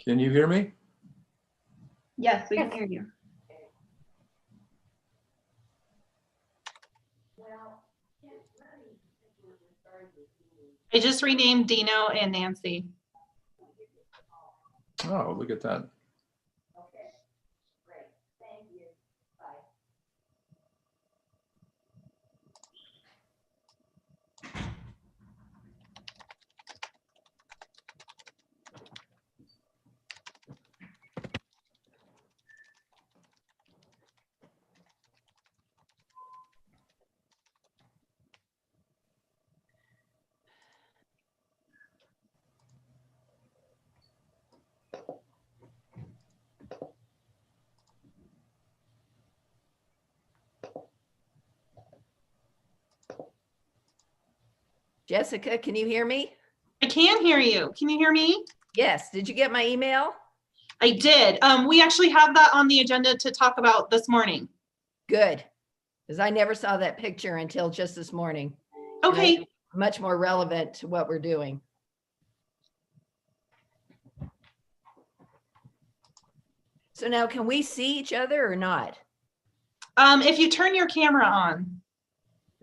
Can you hear me? Yes, we can hear you. I just renamed Dino and Nancy. Oh, look at that. Okay, great. Thank you. Bye. Jessica, can you hear me? I can hear you. Can you hear me? Yes. Did you get my email? I did. We actually have that on the agenda to talk about this morning. Good. Because I never saw that picture until just this morning. Okay. Much more relevant to what we're doing. So now can we see each other or not? If you turn your camera on.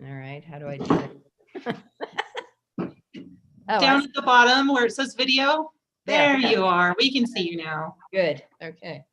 All right. How do I do that? Oh, Down at the bottom where it says video. There Yeah. you are. We can see you now. Good. Okay.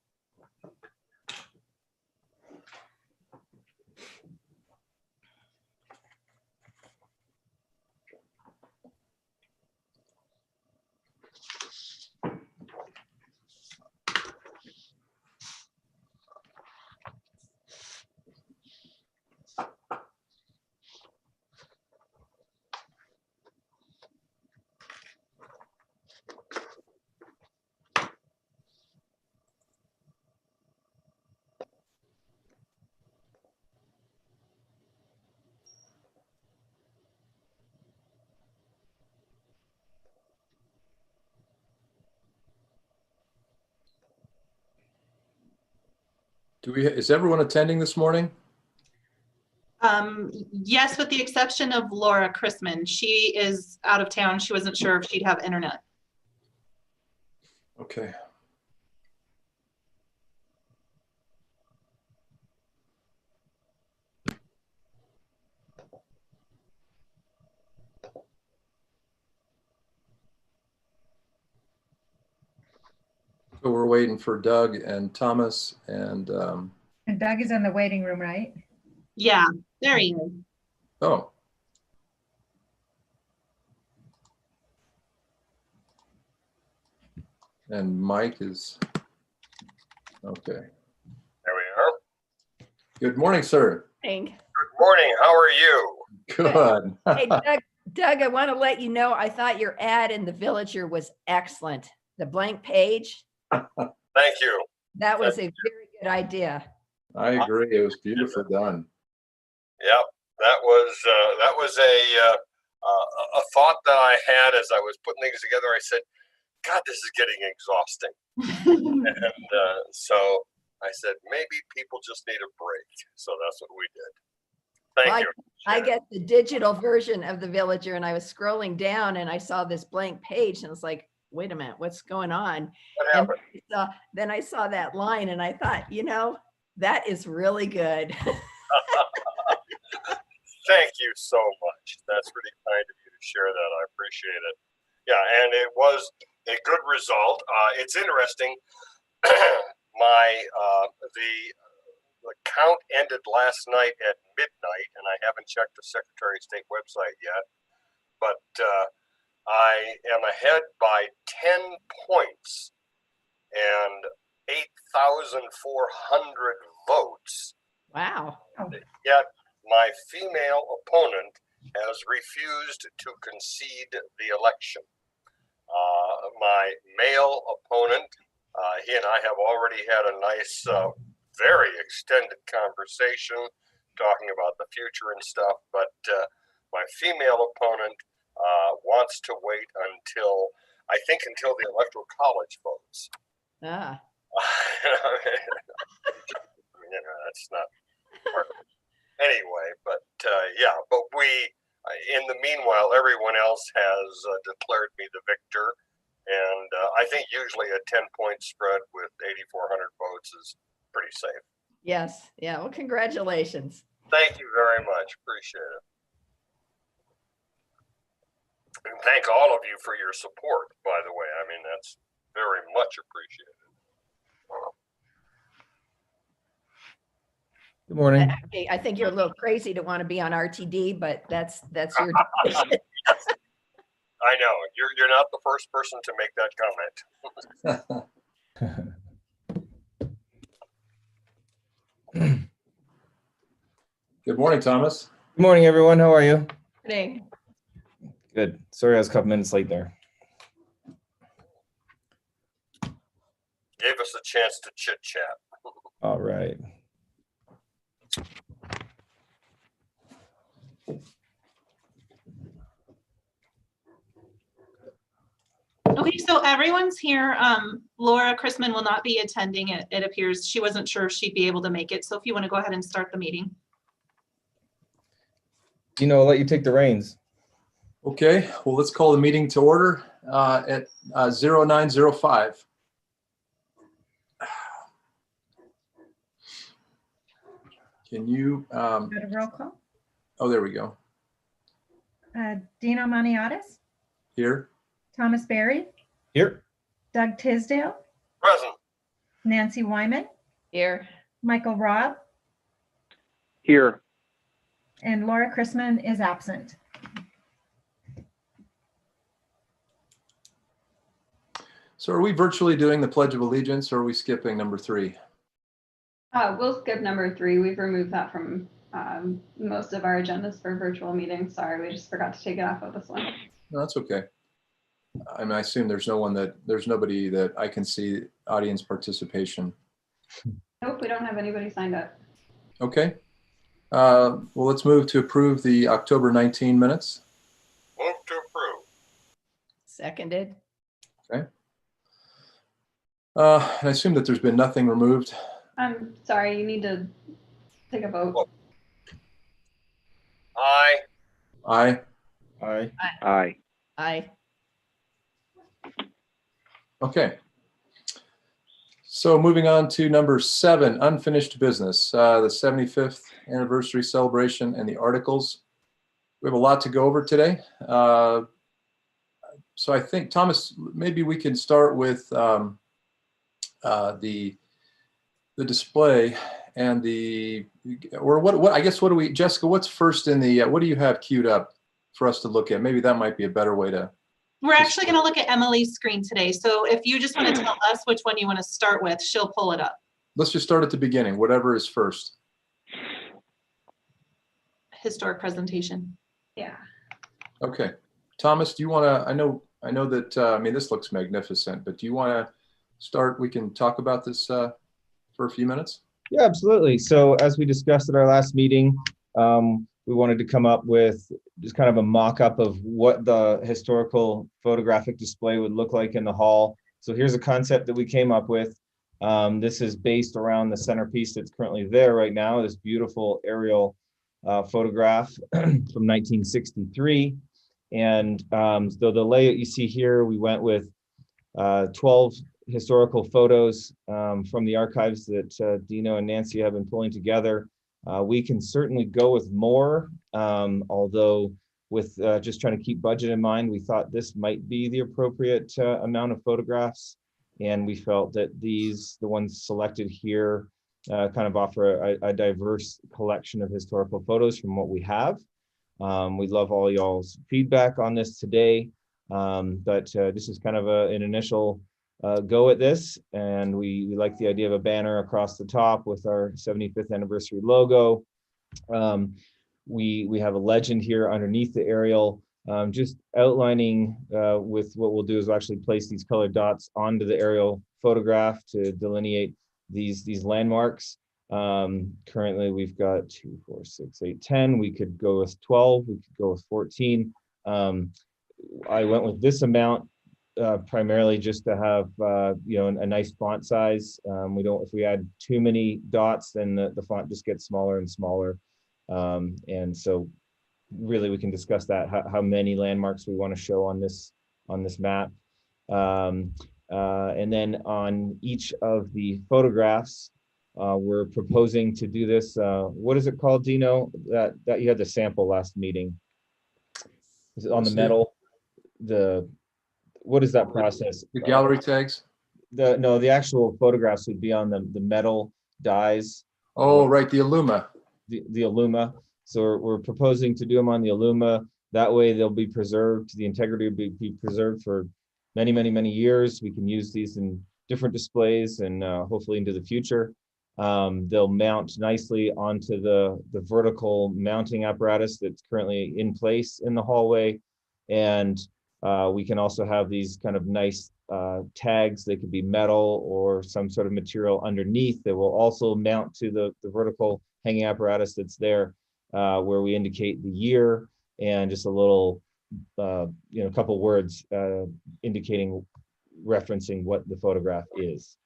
Is everyone attending this morning? Yes, with the exception of Laura Chrisman. She is out of town. She wasn't sure if she'd have internet. Okay. So we're waiting for Doug and Thomas and Doug is in the waiting room, right? Yeah, there he is. oh. And Mike is okay. There we are. Good morning, sir. Thank. Good morning. How are you? Good. Hey, Doug, I want to let you know, I thought your ad in the Villager was excellent. The blank page. Thank you. That was a very good idea. I agree. It was beautifully done. Yep, that was a thought that I had as I was putting things together. I said, "God, this is getting exhausting," and so I said, "Maybe people just need a break." So that's what we did. Thank you. I get the digital version of the Villager, and I was scrolling down and I saw this blank page, and I was like, "Wait a minute, what's going on?" What happened? And then I saw that line, and I thought, that is really good. Thank you so much. That's really kind of you to share that. I appreciate it. Yeah, and it was a good result. It's interesting. The count ended last night at midnight, and I haven't checked the Secretary of State website yet. But I am ahead by 10 points and 8,400 votes. Wow. Yet my female opponent has refused to concede the election. My male opponent, he and I have already had a nice, very extended conversation talking about the future and stuff, but my female opponent wants to wait until the Electoral College votes. Ah. That's not part of it. Anyway, but yeah, but in the meanwhile, everyone else has declared me the victor, And I think usually a 10-point spread with 8,400 votes is pretty safe. Yes. Yeah. Well, congratulations. Thank you very much. Appreciate it. And thank all of you for your support, by the way. I mean, that's very much appreciated. Good morning. I think you're a little crazy to want to be on RTD, but that's your decision. I know you're not the first person to make that comment. Good morning, Thomas. Good morning, everyone. How are you? Morning. Good. Sorry, I was a couple minutes late there. Gave us a chance to chit chat. All right. Okay, so everyone's here. Laura Chrisman will not be attending it. It appears she wasn't sure if she'd be able to make it. So if you want to go ahead and start the meeting. I'll let you take the reins. Okay, well, let's call the meeting to order at 09:05. Can you, Go to roll call. oh, there we go. Dino Maniatis, Here. Thomas Berry, Here. Doug Tisdale, Present. Nancy Wyman, Here. Michael Robb, Here. and Laura Chrisman is absent. So are we virtually doing the Pledge of Allegiance or are we skipping number 3? We'll skip number 3. We've removed that from most of our agendas for virtual meetings. Sorry, we just forgot to take it off of this one. No, that's okay. I mean, I assume there's nobody that I can see audience participation. Nope, we don't have anybody signed up. Okay. Well, let's move to approve the October 19 minutes. Move to approve. Seconded. And I assume that there's been nothing removed. I'm sorry, you need to take a vote. Aye. Aye. Aye. Aye. Aye. Okay. So moving on to number 7, unfinished business, the 75th anniversary celebration and the articles. We have a lot to go over today. So I think, Thomas, maybe we can start with the display and Jessica, what's first in the, what do you have queued up for us to look at? Maybe that might be a better way to. We're actually going to look at Emily's screen today. So if you just want to tell us which one you want to start with, she'll pull it up. Let's just start at the beginning, whatever is first. Historic presentation. Yeah. Okay. Thomas, do you want to, I know that, I mean, this looks magnificent, but do you want to start? We can talk about this for a few minutes. Yeah, absolutely. So as we discussed at our last meeting, we wanted to come up with just kind of a mock-up of what the historical photographic display would look like in the hall. So here's a concept that we came up with. This is based around the centerpiece that's currently there right now, this beautiful aerial photograph from 1963. And so the layout you see here, we went with 12 historical photos from the archives that Dino and Nancy have been pulling together. We can certainly go with more, although with just trying to keep budget in mind, we thought this might be the appropriate amount of photographs. And we felt that the ones selected here, kind of offer a diverse collection of historical photos from what we have. We'd love all y'all's feedback on this today, but this is kind of an initial go at this, and we like the idea of a banner across the top with our 75th anniversary logo. We have a legend here underneath the aerial, just outlining with what we'll do is we'll actually place these colored dots onto the aerial photograph to delineate these landmarks. Currently we've got 2, 4, 6, 8, 10. We could go with 12. We could go with 14. I went with this amount primarily just to have a nice font size. If we add too many dots, then the font just gets smaller and smaller. And so really we can discuss that, how many landmarks we want to show on this map. And then on each of the photographs, we're proposing to do this. What is it called, Dino? That you had the sample last meeting. Is it on the metal? What is that process? The gallery tags? No, the actual photographs would be on the metal dies. Oh, right, the Illuma. The Illuma. So we're proposing to do them on the Illuma. That way they'll be preserved. The integrity will be preserved for many, many, many years. We can use these in different displays and hopefully into the future. They'll mount nicely onto the vertical mounting apparatus that's currently in place in the hallway. And we can also have these kind of nice tags. They could be metal or some sort of material underneath that will also mount to the vertical hanging apparatus that's there, where we indicate the year and just a little, couple words indicating, referencing what the photograph is.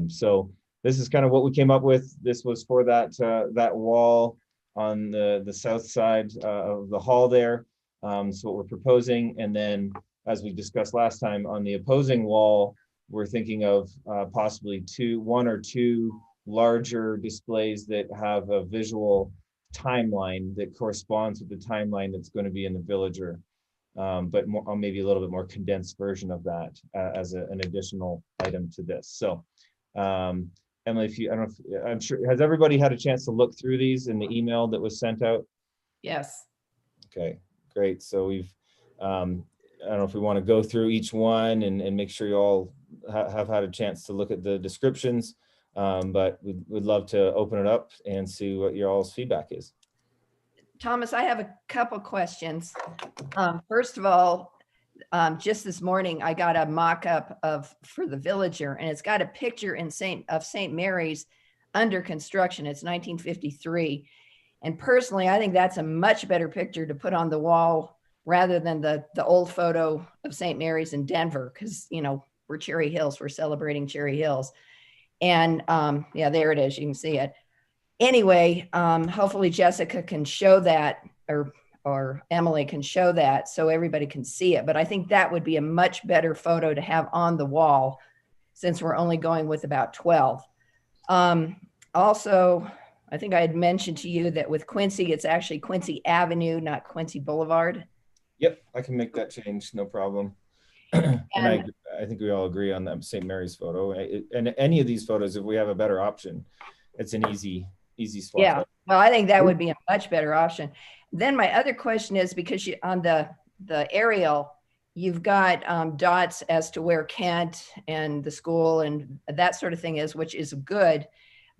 So this is kind of what we came up with. This was for that wall on the south side of the hall there. So what we're proposing, and then as we discussed last time, on the opposing wall, we're thinking of possibly one or two larger displays that have a visual timeline that corresponds with the timeline that's going to be in the Villager, but more, maybe a little bit more condensed version of that as an additional item to this. So Emily, I'm sure, has everybody had a chance to look through these in the email that was sent out? Yes. Okay, great. So we've, I don't know if we want to go through each one and make sure you all have had a chance to look at the descriptions, but we'd love to open it up and see what your all's feedback is. Thomas, I have a couple questions. First of all, just this morning, I got a mock-up for the Villager, and it's got a picture of St. Mary's under construction. It's 1953. And personally, I think that's a much better picture to put on the wall rather than the old photo of St. Mary's in Denver, because, we're Cherry Hills, we're celebrating Cherry Hills. And yeah, there it is, you can see it. Anyway, hopefully Jessica can show that, or Emily can show that so everybody can see it. But I think that would be a much better photo to have on the wall, since we're only going with about 12. Also, I think I had mentioned to you that with Quincy, it's actually Quincy Avenue, not Quincy Boulevard. Yep, I can make that change, no problem. And I think we all agree on that St. Mary's photo. And any of these photos, if we have a better option, it's an easy swap. Yeah, well, I think that would be a much better option. Then my other question is, because on the aerial, you've got dots as to where Kent and the school and that sort of thing is, which is good.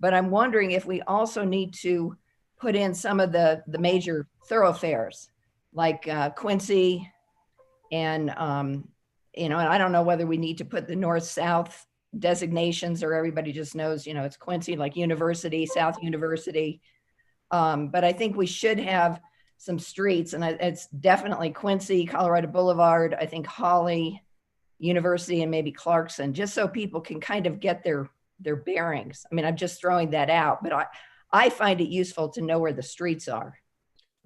But I'm wondering if we also need to put in some of the major thoroughfares, like Quincy, and and I don't know whether we need to put the north-south designations, or everybody just knows, it's Quincy, like University, South University. But I think we should have some streets, and it's definitely Quincy, Colorado Boulevard, I think Holly, University, and maybe Clarkson, just so people can kind of get their bearings. I mean, I'm just throwing that out, but I find it useful to know where the streets are.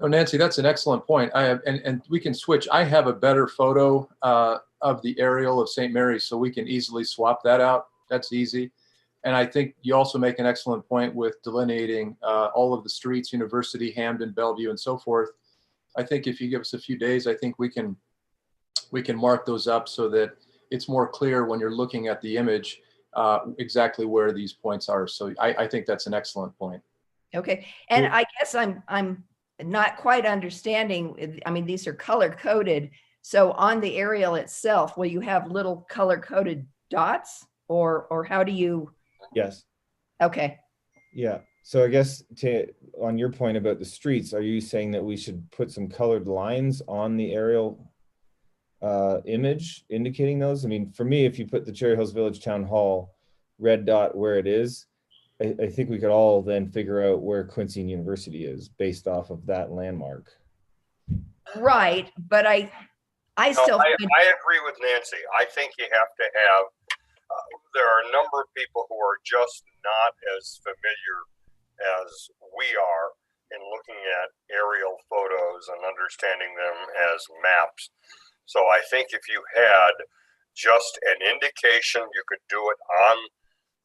Oh, Nancy, that's an excellent point. I have, and we can switch. I have a better photo of the aerial of St. Mary's, so we can easily swap that out. That's easy. And I think you also make an excellent point with delineating all of the streets, University, Hamden, Bellevue, and so forth. I think if you give us a few days, I think we can mark those up so that it's more clear when you're looking at the image exactly where these points are. So I think that's an excellent point. Okay, and I guess I'm not quite understanding. I mean, these are color coded. So on the aerial itself, will you have little color coded dots, or how do you? Yes. Okay. Yeah. So I guess on your point about the streets, are you saying that we should put some colored lines on the aerial image indicating those? I mean, for me, if you put the Cherry Hills Village Town Hall red dot where it is, I think we could all then figure out where Quincy University is based off of that landmark. Right, but I still. I agree with Nancy. I think you have to have. There are a number of people who are just not as familiar as we are in looking at aerial photos and understanding them as maps. So I think if you had just an indication. You could do it on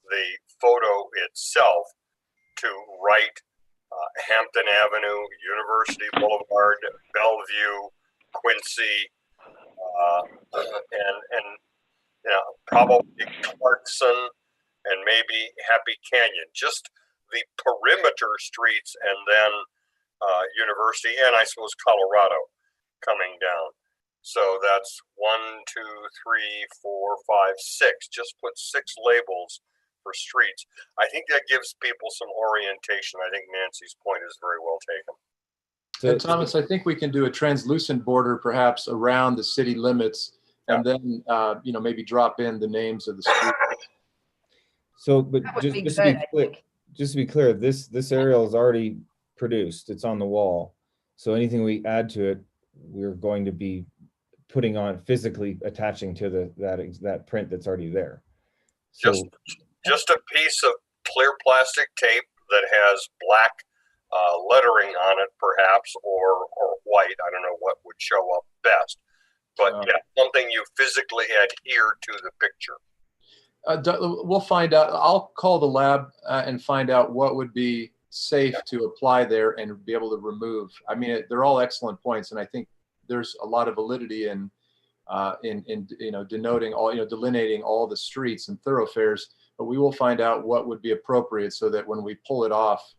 the photo itself to write Hampton Avenue, University Boulevard, Bellevue, Quincy, and you know, probably Clarkson, and maybe Happy Canyon. Just the perimeter streets, and then University, and I suppose Colorado coming down. So that's 1, 2, 3, 4, 5, 6. Just put 6 labels for streets. I think that gives people some orientation. I think Nancy's point is very well taken. And Thomas, I think we can do a translucent border perhaps around the city limits, and then you know, maybe drop in the names of the streets. So, but That would just, be just good, to be I clear, think. just to be clear, this aerial is already produced. It's on the wall. So anything we add to it, we're going to be putting on, physically attaching to that print that's already there. So Just a piece of clear plastic tape that has black lettering on it, perhaps, or white. I don't know what would show up best. But yeah, something you physically adhere to the picture. We'll find out. I'll call the lab and find out what would be safe to apply there and be able to remove. I mean, they're all excellent points, and I think there's a lot of validity in you know, denoting all, you know, delineating all the streets and thoroughfares. But we will find out what would be appropriate so that when we pull it off,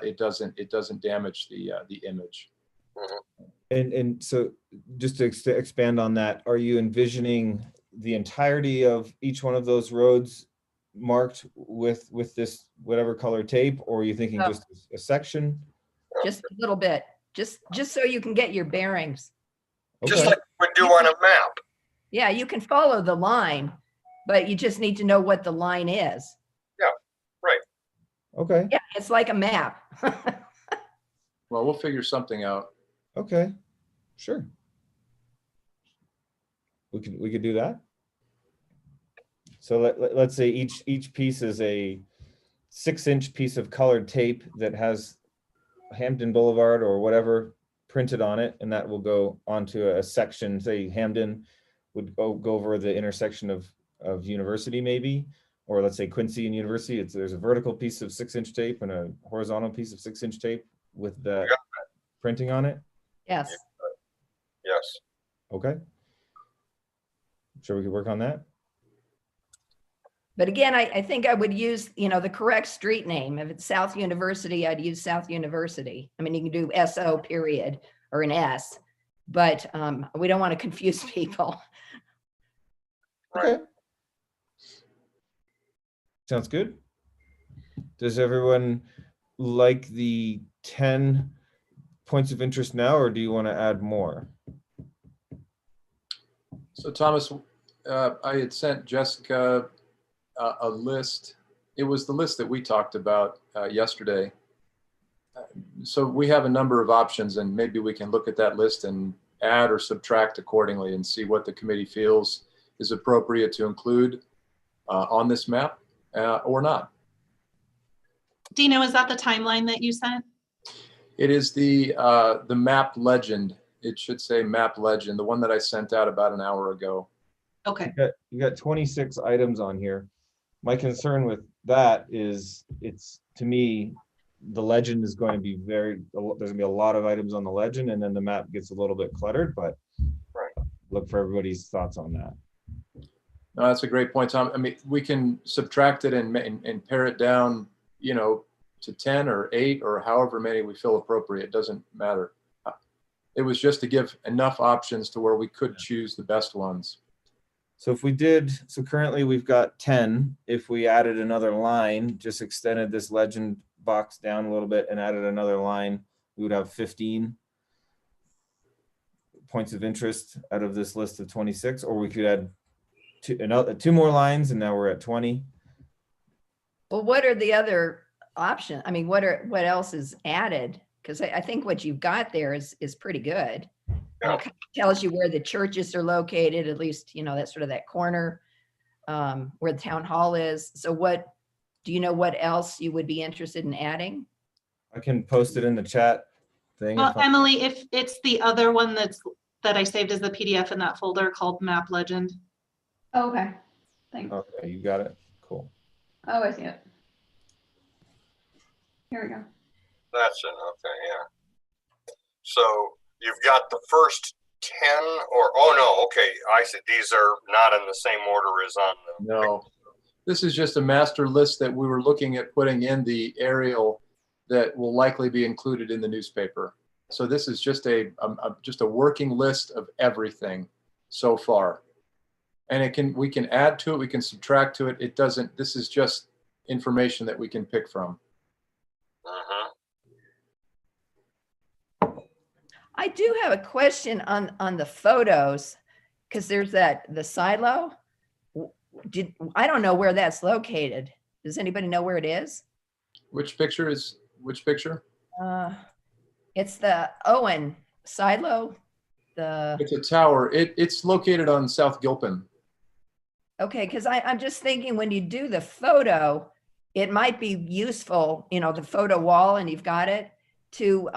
it doesn't damage the image. and so just to expand on that, are you envisioning the entirety of each one of those roads marked with this whatever color tape, or are you thinking just a section? Just a little bit, just so you can get your bearings. Just Okay. like we would do on a map. Yeah, you can follow the line, but you just need to know what the line is. Okay. Yeah, it's like a map. Well, we'll figure something out. Okay. Sure. We could do that. So let's say each piece is a 6-inch piece of colored tape that has Hampton Boulevard or whatever printed on it, and that will go onto a section. Say Hamden would go over the intersection of University, maybe, or let's say Quincy and University. There's a vertical piece of 6-inch tape and a horizontal piece of 6-inch tape with that printing on it. Yes. Yes. Okay. Sure, we could work on that. But again, I think I would use, you know, the correct street name. If it's South University, I'd use South University. I mean, you can do SO period or an S, but we don't want to confuse people. Okay. Sounds good. Does everyone like the 10 points of interest now, or do you want to add more? So Thomas, I had sent Jessica a list. It was the list that we talked about yesterday. So we have a number of options, and maybe we can look at that list and add or subtract accordingly and see what the committee feels is appropriate to include on this map or not. Dino, is that the timeline that you sent? It is the map legend. It should say map legend, the one that I sent out about an hour ago. Okay. You got 26 items on here. My concern with that is, it's, to me, the legend is going to be there's going to be a lot of items on the legend, and then the map gets a little bit cluttered, but look for everybody's thoughts on that. No, that's a great point, Tom. I mean, we can subtract it and pare it down, you know, to 10 or 8 or however many we feel appropriate. It doesn't matter. It was just to give enough options to where we could choose the best ones. So if we did, so currently we've got 10. If we added another line, just extended this legend box down a little bit and added another line, we would have 15 points of interest out of this list of 26, or we could add two more lines, and now we're at 20. Well, what are the other options? I mean, what else is added? Because I think what you've got there is pretty good. Yeah. It kind of tells you where the churches are located, at least, you know, that's sort of that corner where the town hall is. So do you know what else you would be interested in adding? I can post it in the chat thing. Well, Emily, if it's the other one that I saved as the PDF in that folder called Map Legend. Oh, okay, thanks. Okay, you got it. Cool. Oh, I see it. Here we go. That's it. Okay, yeah. So you've got the first 10 or, oh no, okay, I see. These are not in the same order as on the. No, this is just a master list that we were looking at putting in the aerial that will likely be included in the newspaper. So this is just just a working list of everything so far. And we can add to it, we can subtract to it. It doesn't, this is just information that we can pick from. Uh-huh. I do have a question on the photos, because there's the silo. I don't know where that's located. Does anybody know where it is? Which picture? It's the Owen silo. It's a tower. It's located on South Gilpin. Okay, because I'm just thinking when you do the photo, it might be useful, the photo wall, and you've got it, to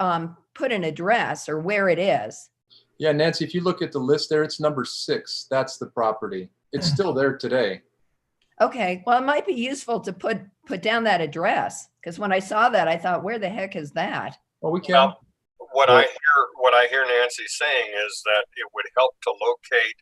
put an address or where it is. Yeah, Nancy, if you look at the list there, it's number 6. That's the property. It's still there today. Okay, well, it might be useful to put down that address, because when I saw that, I thought, where the heck is that? Well, we can. Well, what I hear Nancy saying is that it would help to locate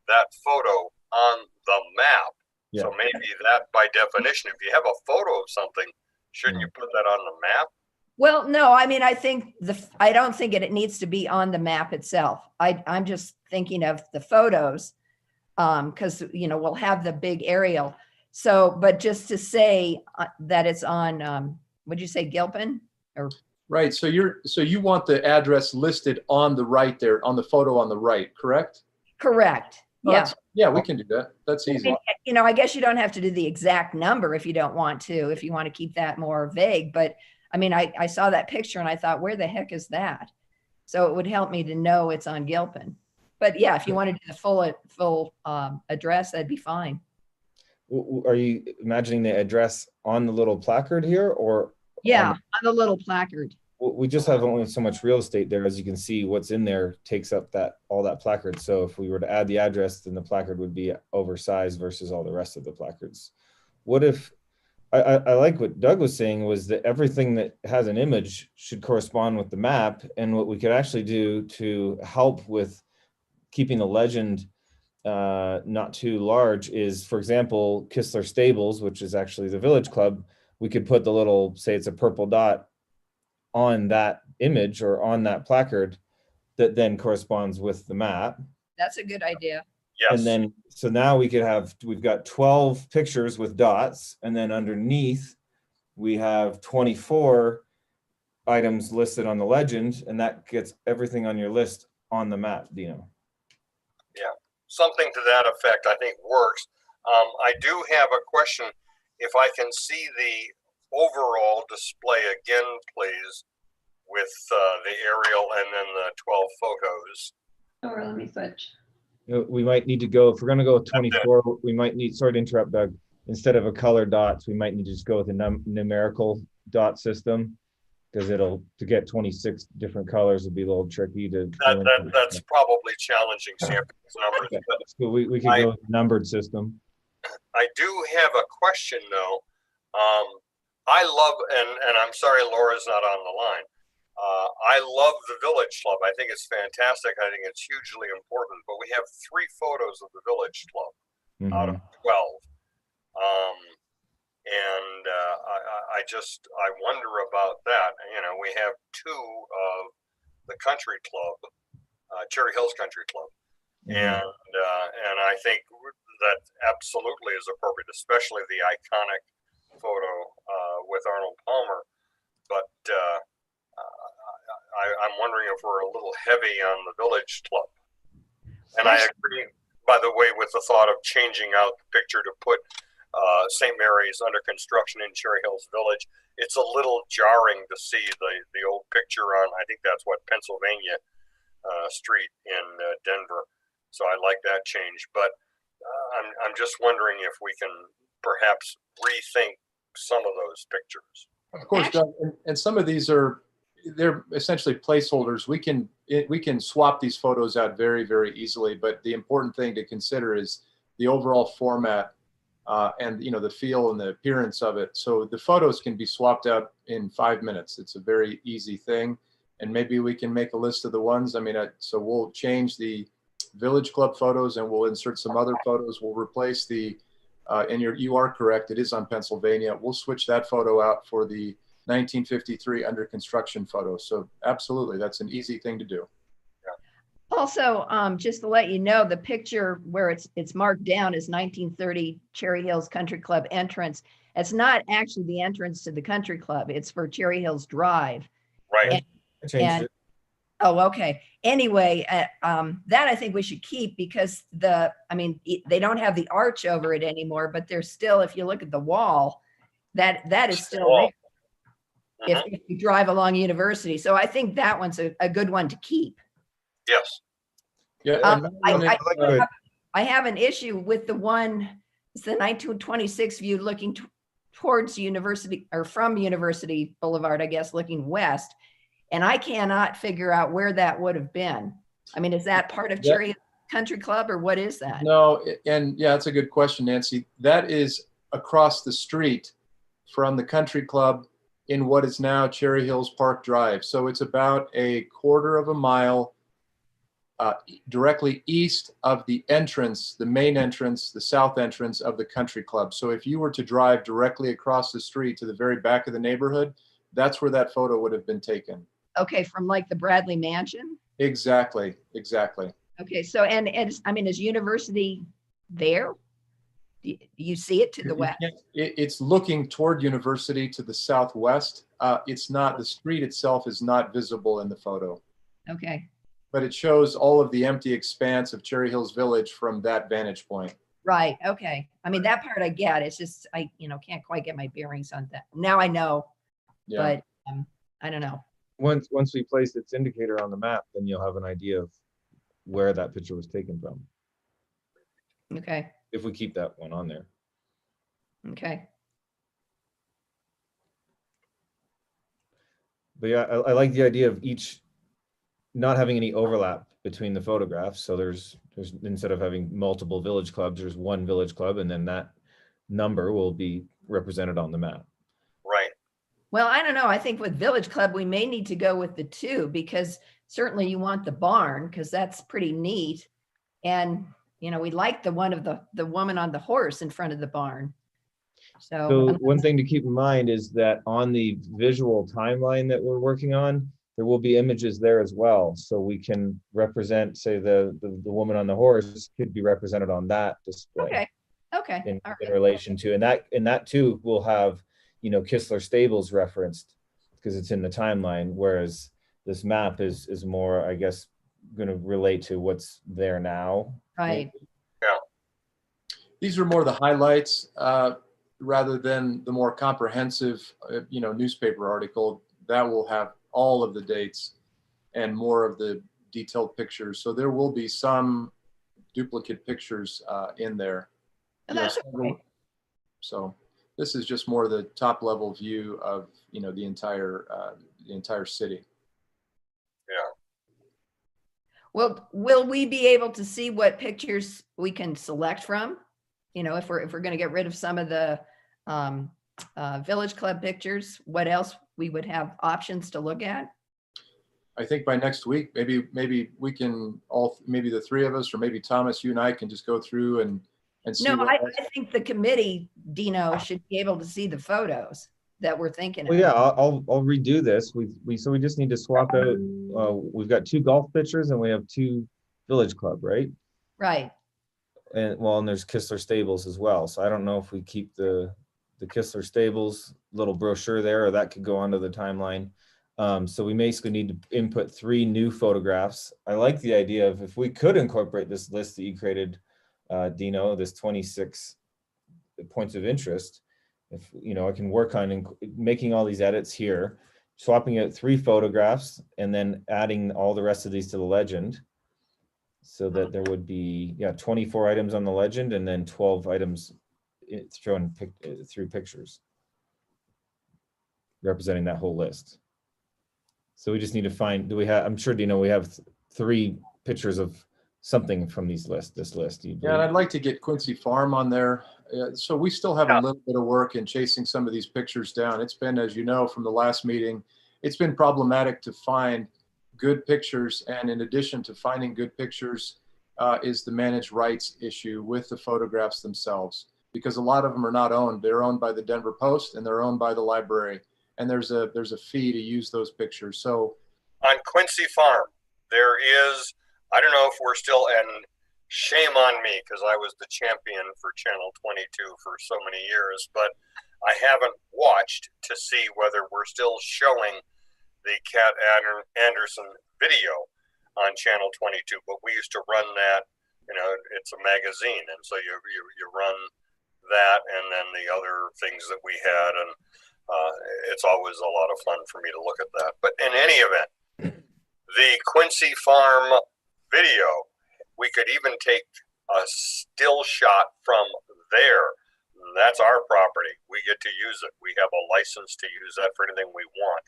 that photo on the map. Yeah. So maybe that, by definition, if you have a photo of something, shouldn't you put that on the map? Well, no, I mean, I don't think it needs to be on the map itself. I'm just thinking of the photos, because, we'll have the big aerial. So, but just to say that it's on, what'd you say, Gilpin? Or Right. So you want the address listed on the right there, on the photo on the right, correct? correct? No, Yeah. yeah, we can do that. That's easy. I guess you don't have to do the exact number if you don't want to, if you want to keep that more vague. But I mean, I saw that picture and I thought, where the heck is that? So it would help me to know it's on Gilpin. But yeah, if you wanted the full address, that'd be fine. Are you imagining the address on the little placard here, or? Yeah, on the little placard. We just have only so much real estate there. As you can see, what's in there takes up all that placard. So if we were to add the address, then the placard would be oversized versus all the rest of the placards. What if, I like what Doug was saying, was that everything that has an image should correspond with the map. And what we could actually do to help with keeping the legend not too large is, for example, Kistler Stables, which is actually the Village Club. We could put the little, say it's a purple dot on that image or on that placard that then corresponds with the map. That's a good idea. Yes. And then, so now we've got 12 pictures with dots, and then underneath we have 24 items listed on the legend, and that gets everything on your list on the map, Dino. Yeah, something to that effect I think works. I do have a question. If I can see the overall display again, please, with the aerial and then the 12 photos. Or let me switch. We might need to go, if we're going to go with 24, we might need, sorry to interrupt, Doug, instead of a color dots, we might need to just go with a numerical dot system, because to get 26 different colors would be a little tricky to. That's probably challenging, Sam, numbers. Okay. So we could go with a numbered system. I do have a question though. I love, and I'm sorry Laura's not on the line. I love the Village Club. I think it's fantastic. I think it's hugely important. But we have 3 photos of the Village Club out of 12. I wonder about that. We have 2 of the country club, Cherry Hills Country Club. And I think that absolutely is appropriate, especially the iconic photo with Arnold Palmer. But I'm wondering if we're a little heavy on the Village Club. And I agree, by the way, with the thought of changing out the picture to put St. Mary's under construction in Cherry Hills Village. It's a little jarring to see the old picture on, I think that's what, Pennsylvania Street in Denver. So I like that change. But I'm just wondering if we can perhaps rethink some of those pictures. Of course, Doug, and some of these they're essentially placeholders. We can swap these photos out very, very easily. But the important thing to consider is the overall format and the feel and the appearance of it. So the photos can be swapped out in 5 minutes. It's a very easy thing, and maybe we can make a list of the ones. I mean, so we'll change the Village Club photos and we'll insert some other photos. We'll replace the and you are correct, it is on Pennsylvania. We'll switch that photo out for the 1953 under construction photo. So absolutely, that's an easy thing to do. Also, just to let you know, the picture where it's marked down as 1930 Cherry Hills Country Club entrance. It's not actually the entrance to the country club. It's for Cherry Hills Drive. Right. I changed And- it. Oh, okay. Anyway, that I think we should keep because they don't have the arch over it anymore, but there's still, if you look at the wall, that is still Wall. there if you drive along University. So I think that one's a good one to keep. Yes. Yeah. Um, and I- one- Good. I have an issue with the one, it's the 1926 view looking towards University or from University Boulevard, I guess, looking west. And I cannot figure out where that would have been. I mean, is that part of Yeah. Cherry Country Club or what is that? No, and yeah, that's a good question, Nancy. That is across the street from the country club in what is now Cherry Hills Park Drive. So it's about a quarter of a mile directly east of the entrance, the main entrance, the south entrance of the country club. So if you were to drive directly across the street to the very back of the neighborhood, that's where that photo would have been taken. Okay, from like the Bradley Mansion? Exactly, exactly. Okay, so is University there? Do you see it to the west? It's looking toward University to the southwest. It's not, the street itself is not visible in the photo, Okay, but it shows all of the empty expanse of Cherry Hills Village from that vantage point. right, okay. I mean, that part I get. It's just, I can't quite get my bearings on that. Now I know, Yeah. but I don't know. Once we place its indicator on the map, then you'll have an idea of where that picture was taken from, Okay, if we keep that one on there. okay. But yeah, I like the idea of each not having any overlap between the photographs. So there's instead of having multiple village clubs, there's one village club, and then that number will be represented on the map. Right. Well, I don't know. I think with Village Club, we may need to go with the two because certainly you want the barn because that's pretty neat. And, we like the one of the woman on the horse in front of the barn. So one thing to keep in mind is that on the visual timeline that we're working on, there will be images there as well. So we can represent, say, the woman on the horse could be represented on that display. Okay. In All right. relation to, and that too will have, Kistler Stables referenced because it's in the timeline, whereas this map is more, I guess, going to relate to what's there now. Right. These are more the highlights rather than the more comprehensive, newspaper article that will have all of the dates and more of the detailed pictures. So there will be some duplicate pictures in there. And that's okay. So this is just more the top level view of, the entire city. Well, will we be able to see what pictures we can select from? If we're going to get rid of some of the Village Club pictures, what else we would have options to look at? I think by next week, maybe we can maybe the three of us, or maybe Thomas, you and I can just go through and see. No, what I else. think the committee, Dino, should be able to see the photos that we're thinking of. Well, yeah, I'll redo this. We just need to swap out. We've got 2 golf pictures and we have 2 Village Club, right? Right. And there's Kistler Stables as well. So I don't know if we keep the Kistler Stables little brochure there, or that could go onto the timeline. So we basically need to input 3 new photographs. I like the idea of if we could incorporate this list that you created, Dino, this 26 points of interest. If I can work on making all these edits here, swapping out 3 photographs, and then adding all the rest of these to the legend, so that there would be 24 items on the legend and then 12 items thrown through pictures representing that whole list. So we just need to find, I'm sure, we have 3 pictures of something from this list. You Yeah, and I'd like to get Quincy Farm on there. So we still have a little bit of work in chasing some of these pictures down. It's been, as you know, from the last meeting, it's been problematic to find good pictures. And in addition to finding good pictures, is the managed rights issue with the photographs themselves, because a lot of them are not owned. They're owned by the Denver Post and they're owned by the library. And there's a fee to use those pictures. So On Quincy Farm, there is, I don't know if we're still, and shame on me because I was the champion for Channel 22 for so many years, but I haven't watched to see whether we're still showing the Cat Anderson video on Channel 22. But we used to run that, it's a magazine, and so you run that and then the other things that we had, and it's always a lot of fun for me to look at that. But in any event, the Quincy Farm video, we could even take a still shot from there. That's our property. We get to use it. We have a license to use that for anything we want.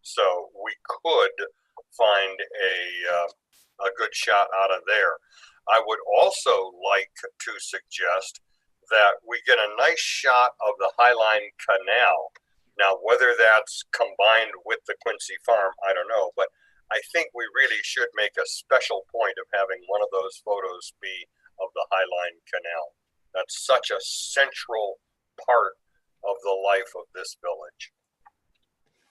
So we could find a good shot out of there. I would also like to suggest that we get a nice shot of the Highline Canal. Now, whether that's combined with the Quincy Farm, I don't know, but I think we really should make a special point of having one of those photos be of the Highline Canal. That's such a central part of the life of this village.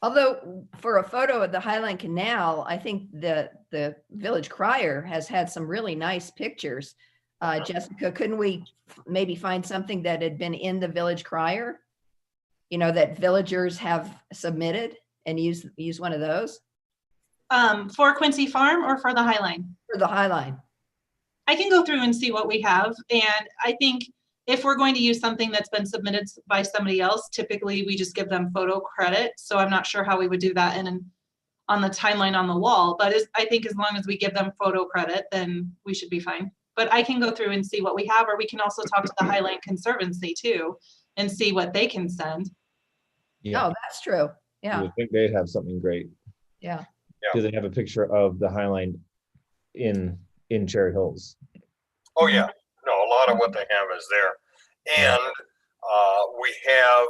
Although for a photo of the Highline Canal, I think the Village Crier has had some really nice pictures. Jessica, couldn't we maybe find something that had been in the Village Crier? That villagers have submitted, and use one of those? For Quincy Farm or for the Highline? For the Highline. I can go through and see what we have. And I think if we're going to use something that's been submitted by somebody else, typically we just give them photo credit. So I'm not sure how we would do that on the timeline on the wall. But I think as long as we give them photo credit, then we should be fine. But I can go through and see what we have, or we can also talk to the Highline Conservancy too and see what they can send. Yeah. Oh, that's true. Yeah. You would think they'd have something great. Yeah. Do they have a picture of the Highline in Cherry Hills? Oh yeah, no, a lot of what they have is there, and we have,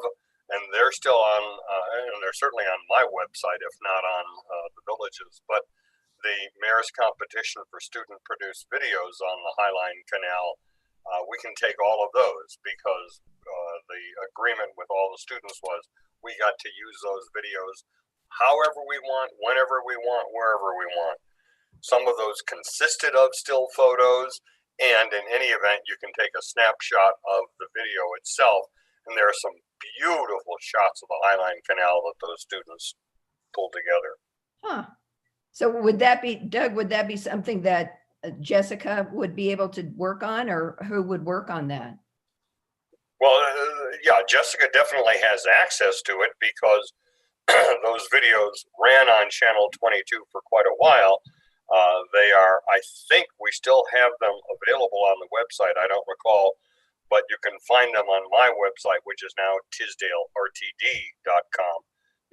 and they're still on, and they're certainly on my website, if not on the villages. But the mayor's competition for student-produced videos on the Highline Canal, we can take all of those because the agreement with all the students was we got to use those videos however we want, whenever we want, wherever we want. Some of those consisted of still photos, and in any event, you can take a snapshot of the video itself, and there are some beautiful shots of the Highline Canal that those students pulled together. Huh. So would that be, Doug, would that be something that Jessica would be able to work on, or who would work on that? Well, yeah, Jessica definitely has access to it because those videos ran on Channel 22 for quite a while. They are, I think we still have them available on the website. I don't recall, but you can find them on my website, which is now TisdaleRTD.com.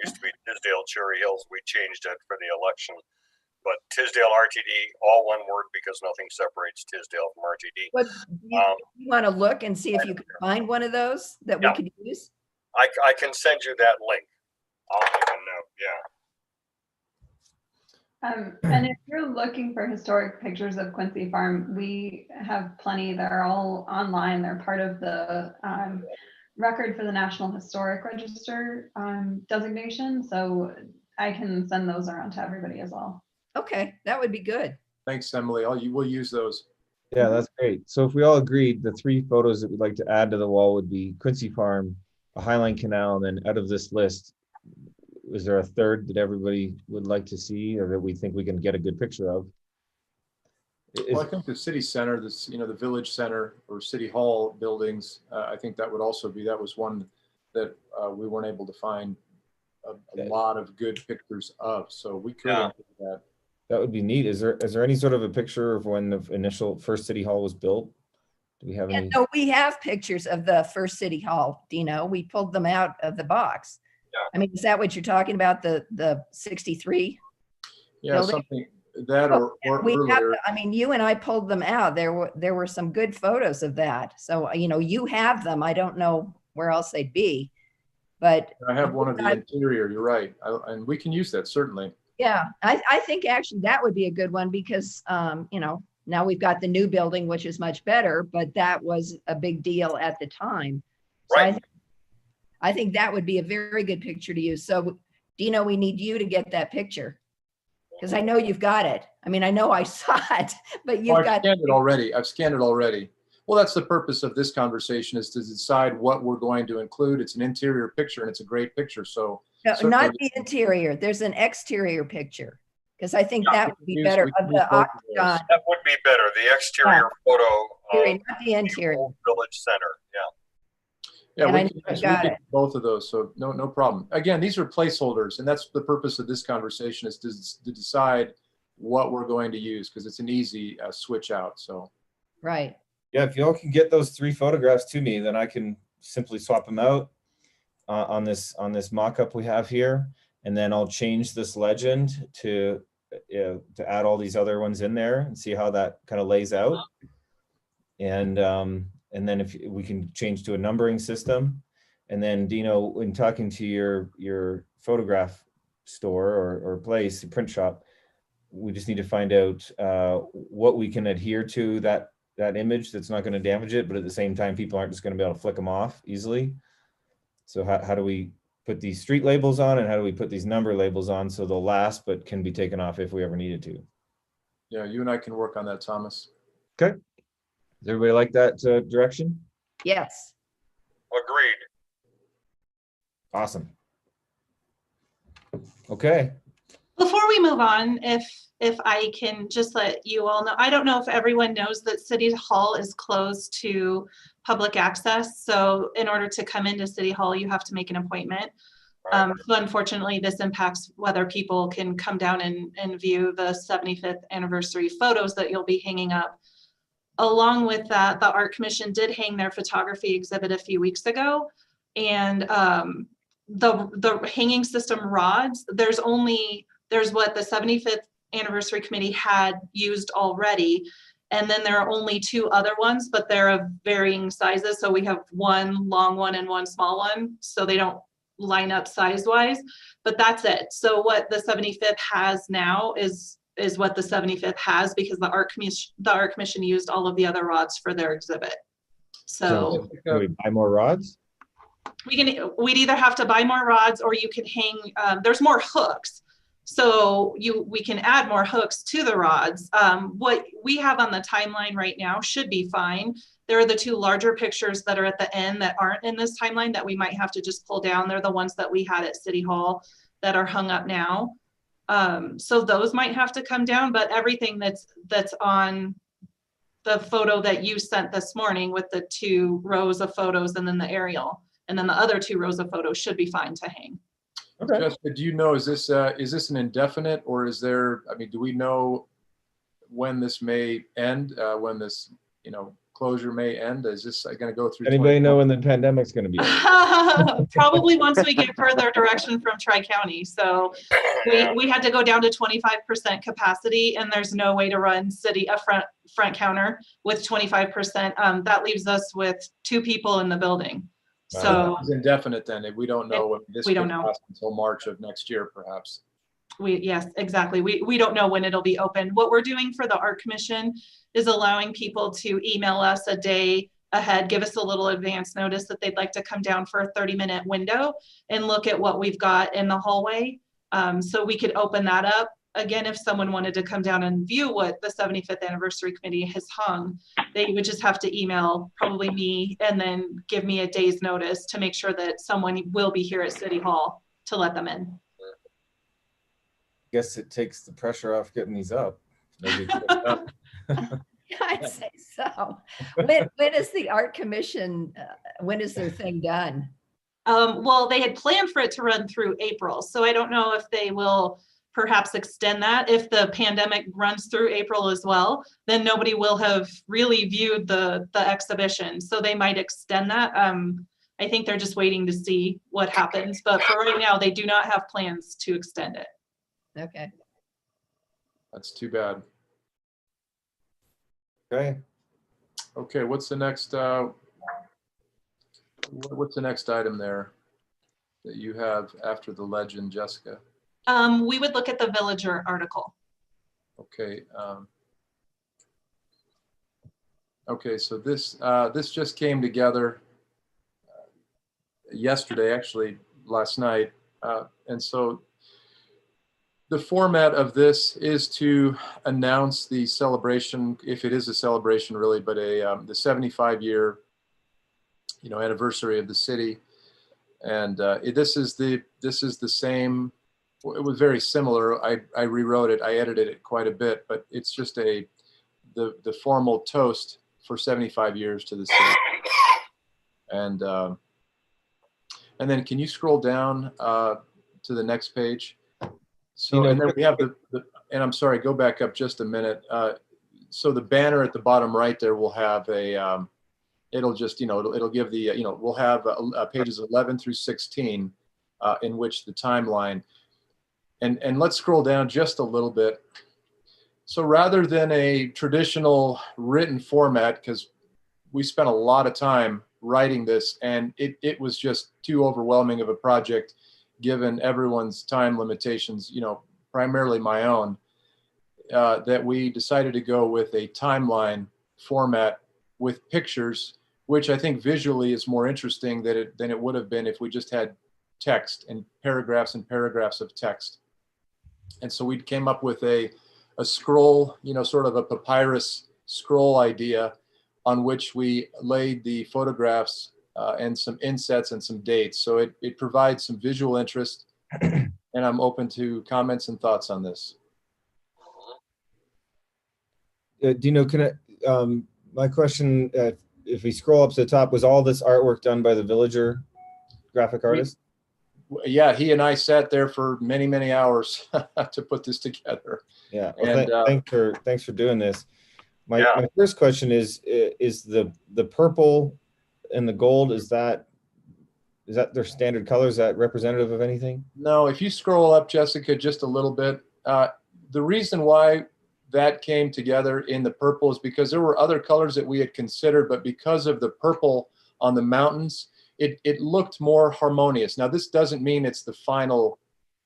Used to be Tisdale Cherry Hills. We changed it for the election. But Tisdale RTD, all one word, because nothing separates Tisdale from RTD. What, you want to look and see if you can find one of those that we could use? I can send you that link. I'll make a note, yeah. And if you're looking for historic pictures of Quincy Farm, we have plenty. They're all online. They're part of the record for the National Historic Register designation. So I can send those around to everybody as well. Okay, that would be good. thanks, Emily. We'll use those. Yeah, that's great. So if we all agreed, the 3 photos that we'd like to add to the wall would be Quincy Farm, a Highline Canal, and then out of this list, is there a third that everybody would like to see or that we think we can get a good picture of? Well, I think the city center, the village center or city hall buildings, I think that would also be, that was one that we weren't able to find a lot of good pictures of. So we could include that. That would be neat. Is there any sort of a picture of when the initial first city hall was built? Do we have any? So we have pictures of the first city hall, Dino. We pulled them out of the box. Yeah. I mean, is that what you're talking about? The 63? Yeah, building? something. That or We have, earlier. I mean, you and I pulled them out. There were some good photos of that. So, you know, you have them. I don't know where else they'd be, but I have one of the interior, you're right. And we can use that, certainly. yeah, I think actually that would be a good one because, you know, now we've got the new building, which is much better, but that was a big deal at the time. So Right. I think that would be a very good picture to use. So Dino, we need you to get that picture because I know you've got it. I mean, I know I saw it, but Oh, you've I've got. scanned it already. I've scanned it already. Well, that's the purpose of this conversation, is to decide what we're going to include. It's an interior picture and it's a great picture. So No, certainly not the interior. There's an exterior picture because I think that would be better. we Of can the use both of those. octagon, That would be better. The exterior photo of not the interior. old Village Center. Yeah. Yeah, And I we know can I got use it. both of those. So no problem. Again, these are placeholders, and that's the purpose of this conversation, is to decide what we're going to use, because it's an easy switch out. So Right. Yeah, if y'all can get those 3 photographs to me, then I can simply swap them out on this mock-up we have here, and then I'll change this legend to add all these other ones in there and see how that kind of lays out. And then if we can change to a numbering system, and then Dino, when talking to your photograph store or place, print shop, we just need to find out what we can adhere to that image that's not going to damage it, but at the same time, people aren't just going to be able to flick them off easily. So how do we put these street labels on, and how do we put these number labels on so they'll last but can be taken off if we ever needed to? yeah, you and I can work on that, Thomas. Okay. Does everybody like that direction? Yes. Agreed. Awesome. Okay. Before we move on, if I can just let you all know, I don't know if everyone knows that City Hall is closed to public access. So in order to come into City Hall, you have to make an appointment. So unfortunately, this impacts whether people can come down and view the 75th anniversary photos that you'll be hanging up. Along with that, the Art Commission did hang their photography exhibit a few weeks ago. And the hanging system rods, there's what the 75th anniversary committee had used already. And then there are only 2 other ones, but they're of varying sizes. So we have one long one and one small one. So they don't line up size wise, but that's it. So what the 75th has now is what the 75th has, because the Art Commission used all of the other rods for their exhibit. So Can we buy more rods? we'd either have to buy more rods, or you can hang, there's more hooks. So we can add more hooks to the rods. What we have on the timeline right now should be fine. There are the 2 larger pictures that are at the end that aren't in this timeline that we might have to just pull down. They're the ones that we had at City Hall that are hung up now. So those might have to come down, but everything that's on the photo that you sent this morning with the 2 rows of photos and then the aerial, and then the other 2 rows of photos should be fine to hang. Okay. Jessica, do you know, is this an indefinite, or is there, I mean, do we know when this may end, when this, closure may end? Is this going to go through? Anybody know when the pandemic's going to be? Probably once we get further direction from Tri-County. So we had to go down to 25% capacity, and there's no way to run a front counter with 25%. That leaves us with 2 people in the building. Wow. So It's indefinite then. We don't know when this we don't could know. last until March of next year, perhaps. yes, exactly. We don't know when it'll be open. What we're doing for the Art Commission is allowing people to email us a day ahead, give us a little advance notice that they'd like to come down for a 30-minute window and look at what we've got in the hallway. So we could open that up. Again, if someone wanted to come down and view what the 75th anniversary committee has hung, they would just have to email probably me and then give me a day's notice to make sure that someone will be here at City Hall to let them in. Guess it takes the pressure off getting these up. I'd say so. When is the Art Commission, when is their thing done? Well, they had planned for it to run through April, so I don't know if they will perhaps extend that. If the pandemic runs through April as well, then nobody will have really viewed the exhibition, so they might extend that. I think they're just waiting to see what happens, but for right now, they do not have plans to extend it. Okay. That's too bad. Okay. Okay, what's the next item there that you have after the legend, Jessica? We would look at the villager article. Okay. Okay, so this just came together yesterday, actually last night, and so the format of this is to announce the celebration, if it is a celebration really, but the 75-year anniversary of the city, and this is the same. It was very similar. I rewrote it. I edited it quite a bit, but it's just the formal toast for 75 years to the city. And then can you scroll down to the next page? So, and then we have and I'm sorry, go back up just a minute. So the banner at the bottom right there will have it'll just, it'll give the, we'll have pages 11 through 16 in which the timeline, and let's scroll down just a little bit. So rather than a traditional written format, because we spent a lot of time writing this and it was just too overwhelming of a project given everyone's time limitations, primarily my own, that we decided to go with a timeline format with pictures, which I think visually is more interesting than it would have been if we just had text and paragraphs of text. And so we came up with a scroll, sort of a papyrus scroll idea on which we laid the photographs and some insets and some dates. So it provides some visual interest, and I'm open to comments and thoughts on this. Dino, my question, if we scroll up to the top, was all this artwork done by the villager graphic artist? Yeah, he and I sat there for many, many hours to put this together. Yeah, well, thanks for doing this. My first question is the purple and the gold, is that their standard color? Is that representative of anything? No, if you scroll up, Jessica, just a little bit, the reason why that came together in the purple is because there were other colors that we had considered, but because of the purple on the mountains, it looked more harmonious. Now, this doesn't mean it's the final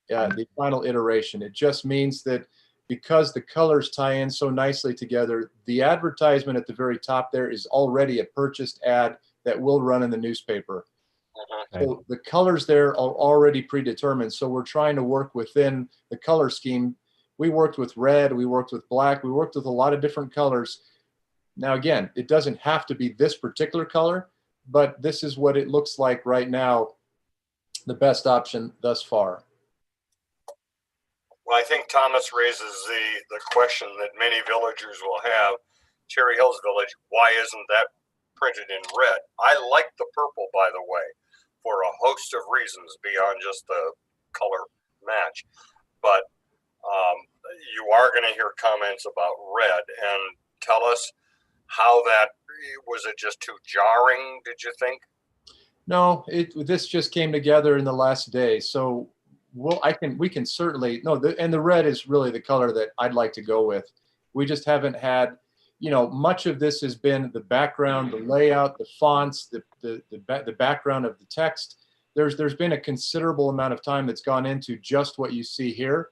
iteration. It just means that because the colors tie in so nicely together, the advertisement at the very top there is already a purchased ad that will run in the newspaper. Okay. So the colors there are already predetermined. So we're trying to work within the color scheme. We worked with red, we worked with black, we worked with a lot of different colors. Now, again, it doesn't have to be this particular color, but this is what it looks like right now, the best option thus far. Well, I think Thomas raises the question that many villagers will have. Cherry Hills Village, why isn't that printed in red? I like the purple, by the way, for a host of reasons beyond just the color match. But you are going to hear comments about red, and tell us how that was. It just too jarring, did you think? No, this just came together in the last day. So we can certainly, and the red is really the color that I'd like to go with. We just haven't had, much of this has been the background, the layout, the fonts, the background of the text. There's been a considerable amount of time that's gone into just what you see here.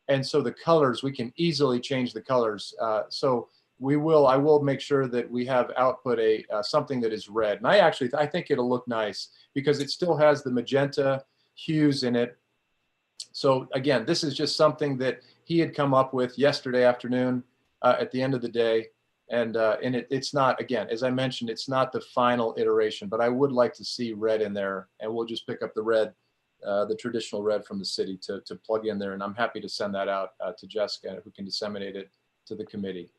And so the colors, we can easily change the colors. So I will make sure that we have output something that is red. And I think it'll look nice because it still has the magenta hues in it. So again, this is just something that he had come up with yesterday afternoon at the end of the day. And it's not, again, as I mentioned, it's not the final iteration, but I would like to see red in there, and we'll just pick up the red, the traditional red from the city to plug in there. And I'm happy to send that out to Jessica, who can disseminate it to the committee.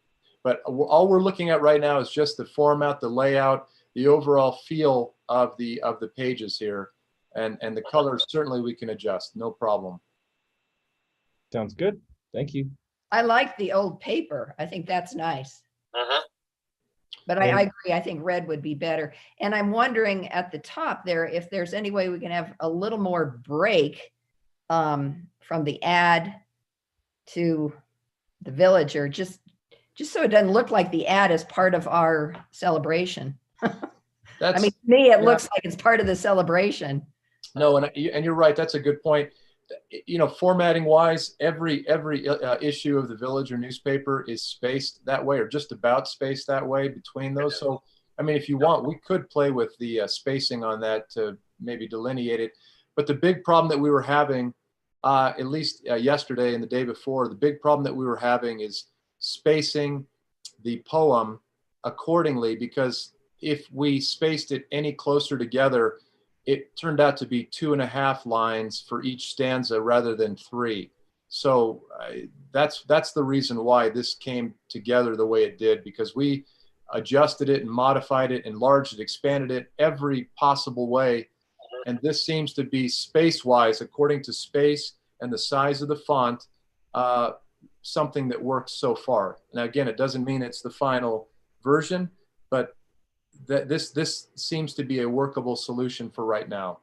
But all we're looking at right now is just the format, the layout, the overall feel of the pages here, and the colors certainly we can adjust, no problem. Sounds good. Thank you. I like the old paper. I think that's nice. But I agree. I think red would be better. And I'm wondering at the top there, if there's any way we can have a little more break from the ad to the village, or just so it doesn't look like the ad is part of our celebration. That's, I mean, to me, it yeah. looks like it's part of the celebration. No, and you're right. That's a good point. You know, formatting wise, every issue of the Village or newspaper is spaced that way, or just about spaced that way between those. So, I mean, if you want, we could play with the spacing on that to maybe delineate it. But the big problem that we were having, at least yesterday and the day before, the big problem that we were having is spacing the poem accordingly, because if we spaced it any closer together, it turned out to be 2.5 lines for each stanza rather than 3. So that's the reason why this came together the way it did, because we adjusted it and modified it, enlarged it, expanded it every possible way. And this seems to be space-wise, according to space and the size of the font, something that works so far. Now, again, it doesn't mean it's the final version, but that this seems to be a workable solution for right now.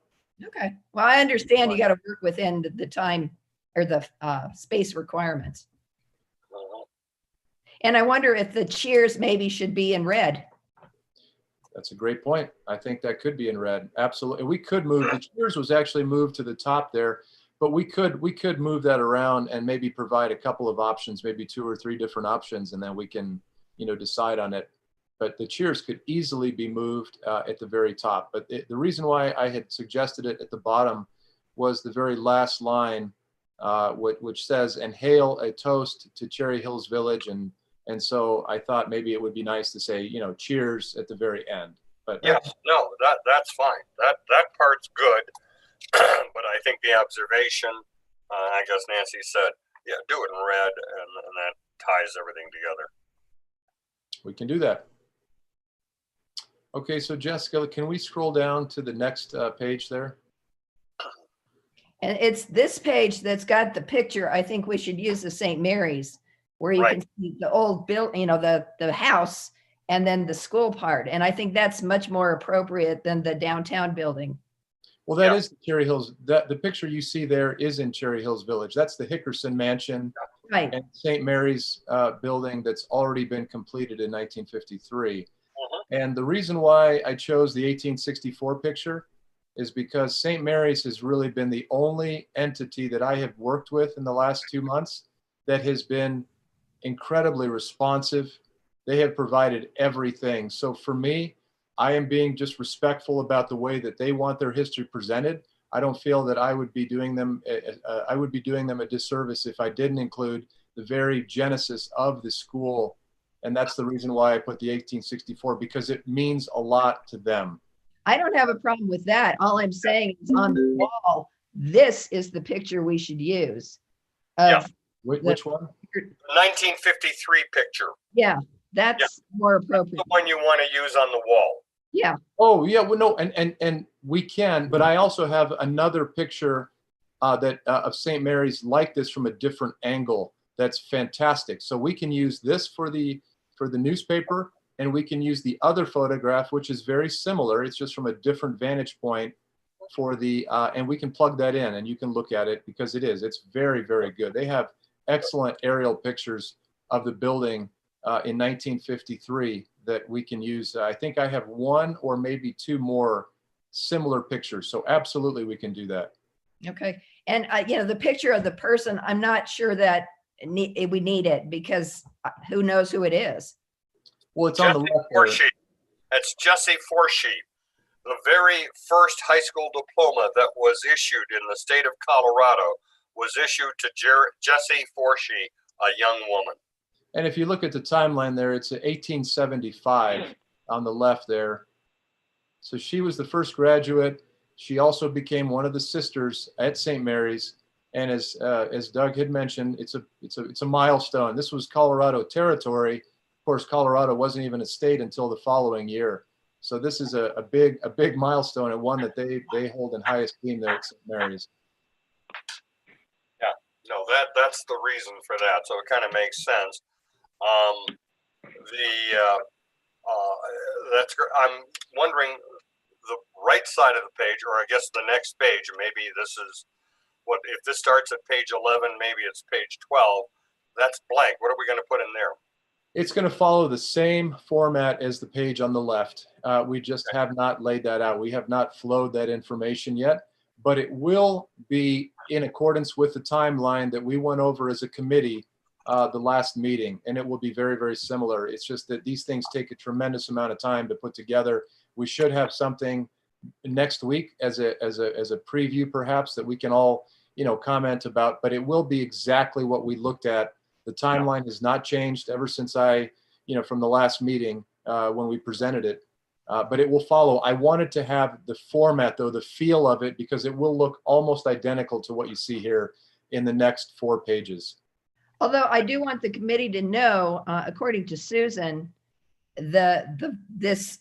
Okay. Well, I understand you got to work within the time or the space requirements. And I wonder if the cheers maybe should be in red. That's a great point. I think that could be in red. Absolutely. We could move, the cheers was actually moved to the top there, but we could move that around and maybe provide a couple of options, maybe 2 or 3 different options, and then we can, you know, decide on it. But the cheers could easily be moved at the very top. But the reason why I had suggested it at the bottom was the very last line, which says, "And hail a toast to Cherry Hills Village." And so I thought maybe it would be nice to say, you know, cheers at the very end. But Yes, no, that's fine. That part's good. But I think the observation, I guess Nancy said, yeah, do it in red, and that ties everything together. we can do that. Okay, so Jessica, can we scroll down to the next page there? And it's this page that's got the picture. I think we should use the St. Mary's, where you can see the old build, you know, the house, and then the school part. And I think that's much more appropriate than the downtown building. Well, that is the Cherry Hills. The picture you see there is in Cherry Hills Village. That's the Hickerson Mansion, right, and St. Mary's building that's already been completed in 1953. And the reason why I chose the 1864 picture is because St. Mary's has really been the only entity that I have worked with in the last 2 months that has been incredibly responsive. They have provided everything. So for me, I am being just respectful about the way that they want their history presented. I don't feel that I would be doing them a disservice if I didn't include the very genesis of the school. And that's the reason why I put the 1864, because it means a lot to them. I don't have a problem with that. All I'm saying is on the wall, this is the picture we should use. Yeah. Which one? The 1953 picture. Yeah, that's more appropriate. That's the one you want to use on the wall. Yeah. Oh, yeah. Well, no, and we can, but I also have another picture of St. Mary's like this from a different angle. That's fantastic. So we can use this for the newspaper, and we can use the other photograph, which is very similar. It's just from a different vantage point for the, and we can plug that in and you can look at it, because it's very, very good. They have excellent aerial pictures of the building in 1953 that we can use. I think I have 1 or maybe 2 more similar pictures. So absolutely we can do that. Okay. And you know, the picture of the person, I'm not sure that we need it, because who knows who it is. Well, it's on the left there. That's Jesse Forsheet, the very first high school diploma that was issued in the state of Colorado was issued to Jesse Forsheet, a young woman. And if you look at the timeline there, it's 1875 on the left there. So she was the first graduate. She also became one of the sisters at St. Mary's. And as Doug had mentioned, it's a milestone. This was Colorado territory. Of course, Colorado wasn't even a state until the following year. So this is a big milestone, and one that they hold in high esteem there at St. Mary's. Yeah, no, that's the reason for that. So it kind of makes sense. That's I'm wondering the right side of the page, or I guess the next page. Maybe this is if this starts at page 11, maybe it's page 12. that's blank. What are we going to put in there? It's going to follow the same format as the page on the left. We just have not laid that out. We have not flowed that information yet, but it will be in accordance with the timeline that we went over as a committee the last meeting, and it will be very, very similar. It's just that these things take a tremendous amount of time to put together. We should have something next week as a preview, perhaps, that we can all, comment about, but it will be exactly what we looked at. The timeline has not changed ever since from the last meeting when we presented it, but it will follow. I wanted to have the format, though, the feel of it, because it will look almost identical to what you see here in the next 4 pages. Although I do want the committee to know, according to Susan, this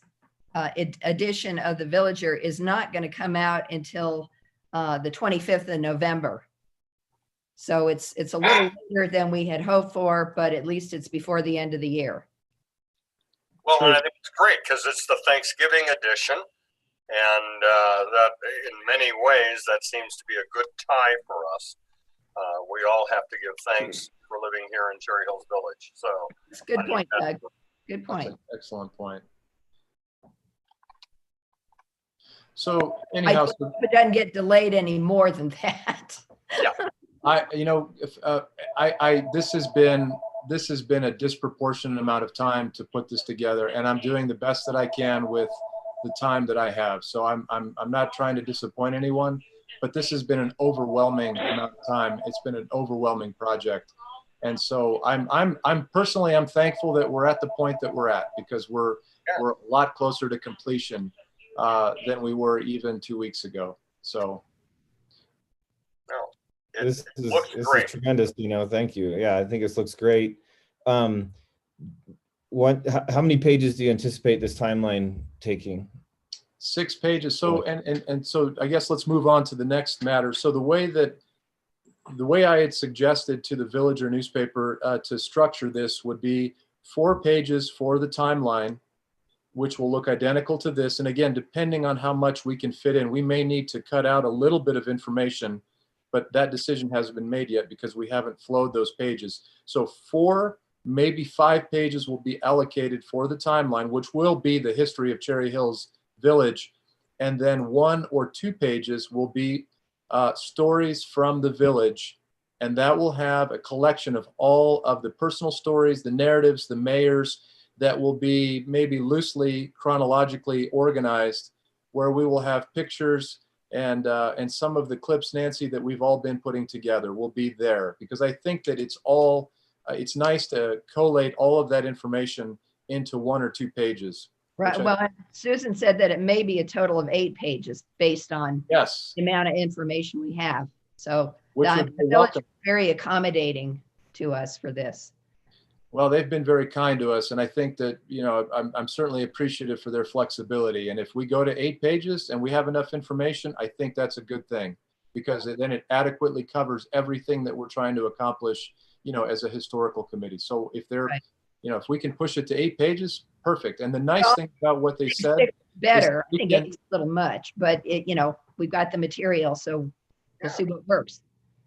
edition of the Villager is not going to come out until the 25th of November. So it's a little later than we had hoped for, but at least it's before the end of the year. Well, and I think it's great because it's the Thanksgiving edition, and that in many ways that seems to be a good tie for us. We all have to give thanks for living here in Cherry Hills Village. So That's a good point, Doug. Good point. Excellent point. So anyhow, I hope it doesn't get delayed any more than that. Yeah. This has been a disproportionate amount of time to put this together, and I'm doing the best that I can with the time that I have. So I'm not trying to disappoint anyone, but this has been an overwhelming amount of time. It's been an overwhelming project, and so I'm personally thankful that we're at the point that we're at, because we're a lot closer to completion than we were even 2 weeks ago. So. This is tremendous, thank you. Yeah, I think this looks great. How many pages do you anticipate this timeline taking? 6 pages. So, and so I guess let's move on to the next matter. So the way I had suggested to the Villager newspaper to structure this would be 4 pages for the timeline, which will look identical to this. And again, depending on how much we can fit in, we may need to cut out a little bit of information, but that decision hasn't been made yet because we haven't flowed those pages. So 4, maybe 5 pages will be allocated for the timeline, which will be the history of Cherry Hills Village. And then 1 or 2 pages will be stories from the village. And that will have a collection of all of the personal stories, the narratives, the mayors, that will be maybe loosely chronologically organized, where we will have pictures and some of the clips, Nancy, that we've all been putting together will be there, because I think that it's nice to collate all of that information into 1 or 2 pages. Right. Well, Susan said that it may be a total of 8 pages based on the amount of information we have. So the village is very accommodating to us for this. Well, they've been very kind to us, and I think that, I'm certainly appreciative for their flexibility. And if we go to 8 pages and we have enough information, I think that's a good thing, because then it adequately covers everything that we're trying to accomplish, as a historical committee. So if they're, if we can push it to 8 pages, perfect. And the nice thing about what they said, better. I think it's a little much, but we've got the material, so we'll see what works.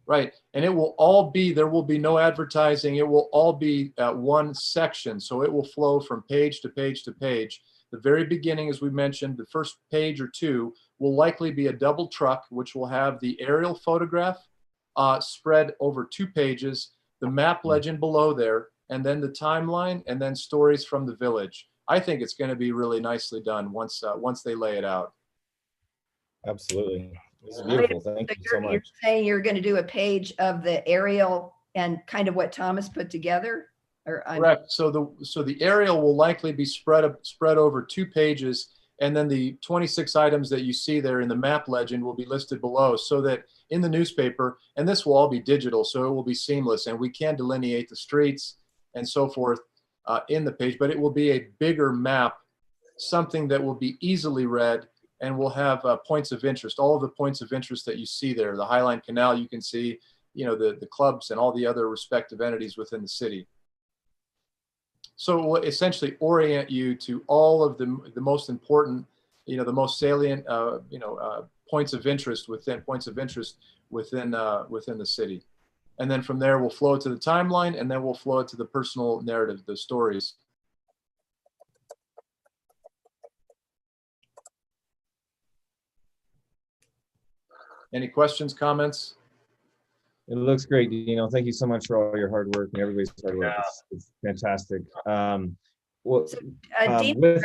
Right. And it will all be, there will be no advertising. It will all be one section. So it will flow from page to page to page. The very beginning, as we mentioned, the first page or 2 will likely be a double truck, which will have the aerial photograph spread over 2 pages, the map legend below there, and then the timeline, and then stories from the village. I think it's going to be really nicely done once they lay it out. Absolutely. This is beautiful. Thank you so much. You're saying you're going to do a page of the aerial and kind of what Thomas put together? Correct. So the aerial will likely be spread over 2 pages, and then the 26 items that you see there in the map legend will be listed below, so that in the newspaper, and this will all be digital, so it will be seamless, and we can delineate the streets and so forth in the page, but it will be a bigger map, something that will be easily read, and we'll have points of interest, all of the points of interest that you see there. The Highline Canal, you can see, the clubs and all the other respective entities within the city. So it will essentially orient you to all of the most important, the most salient, points of interest within the city. And then from there, we'll flow it to the timeline, and then we'll flow it to the personal narrative, the stories. Any questions, comments? It looks great, Dino. Thank you so much for all your hard work and everybody's hard work. Yeah. It's fantastic. Well, Dean, with,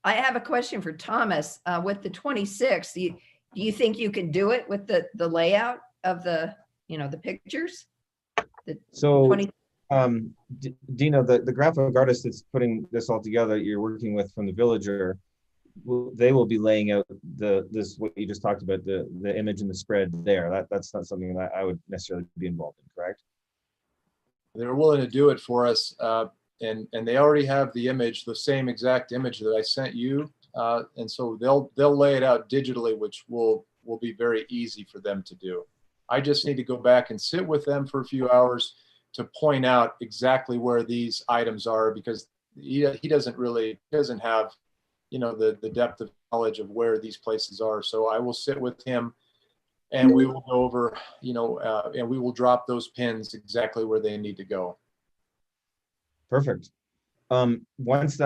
I have a question for Thomas. With the 26th, do you think you can do it with the layout of the pictures? so 20 Dino, the graphic artist that's putting this all together, you're working with from the Villager, they will be laying out this what you just talked about, the image and the spread there. That's not something that I would necessarily be involved in, correct? They're willing to do it for us, and they already have the image, the same exact image that I sent you, and so they'll lay it out digitally, which will be very easy for them to do. I just need to go back and sit with them for a few hours to point out exactly where these items are, because he doesn't have the depth of knowledge of where these places are. So I will sit with him, and we will go over, and we will drop those pins exactly where they need to go. Perfect. Once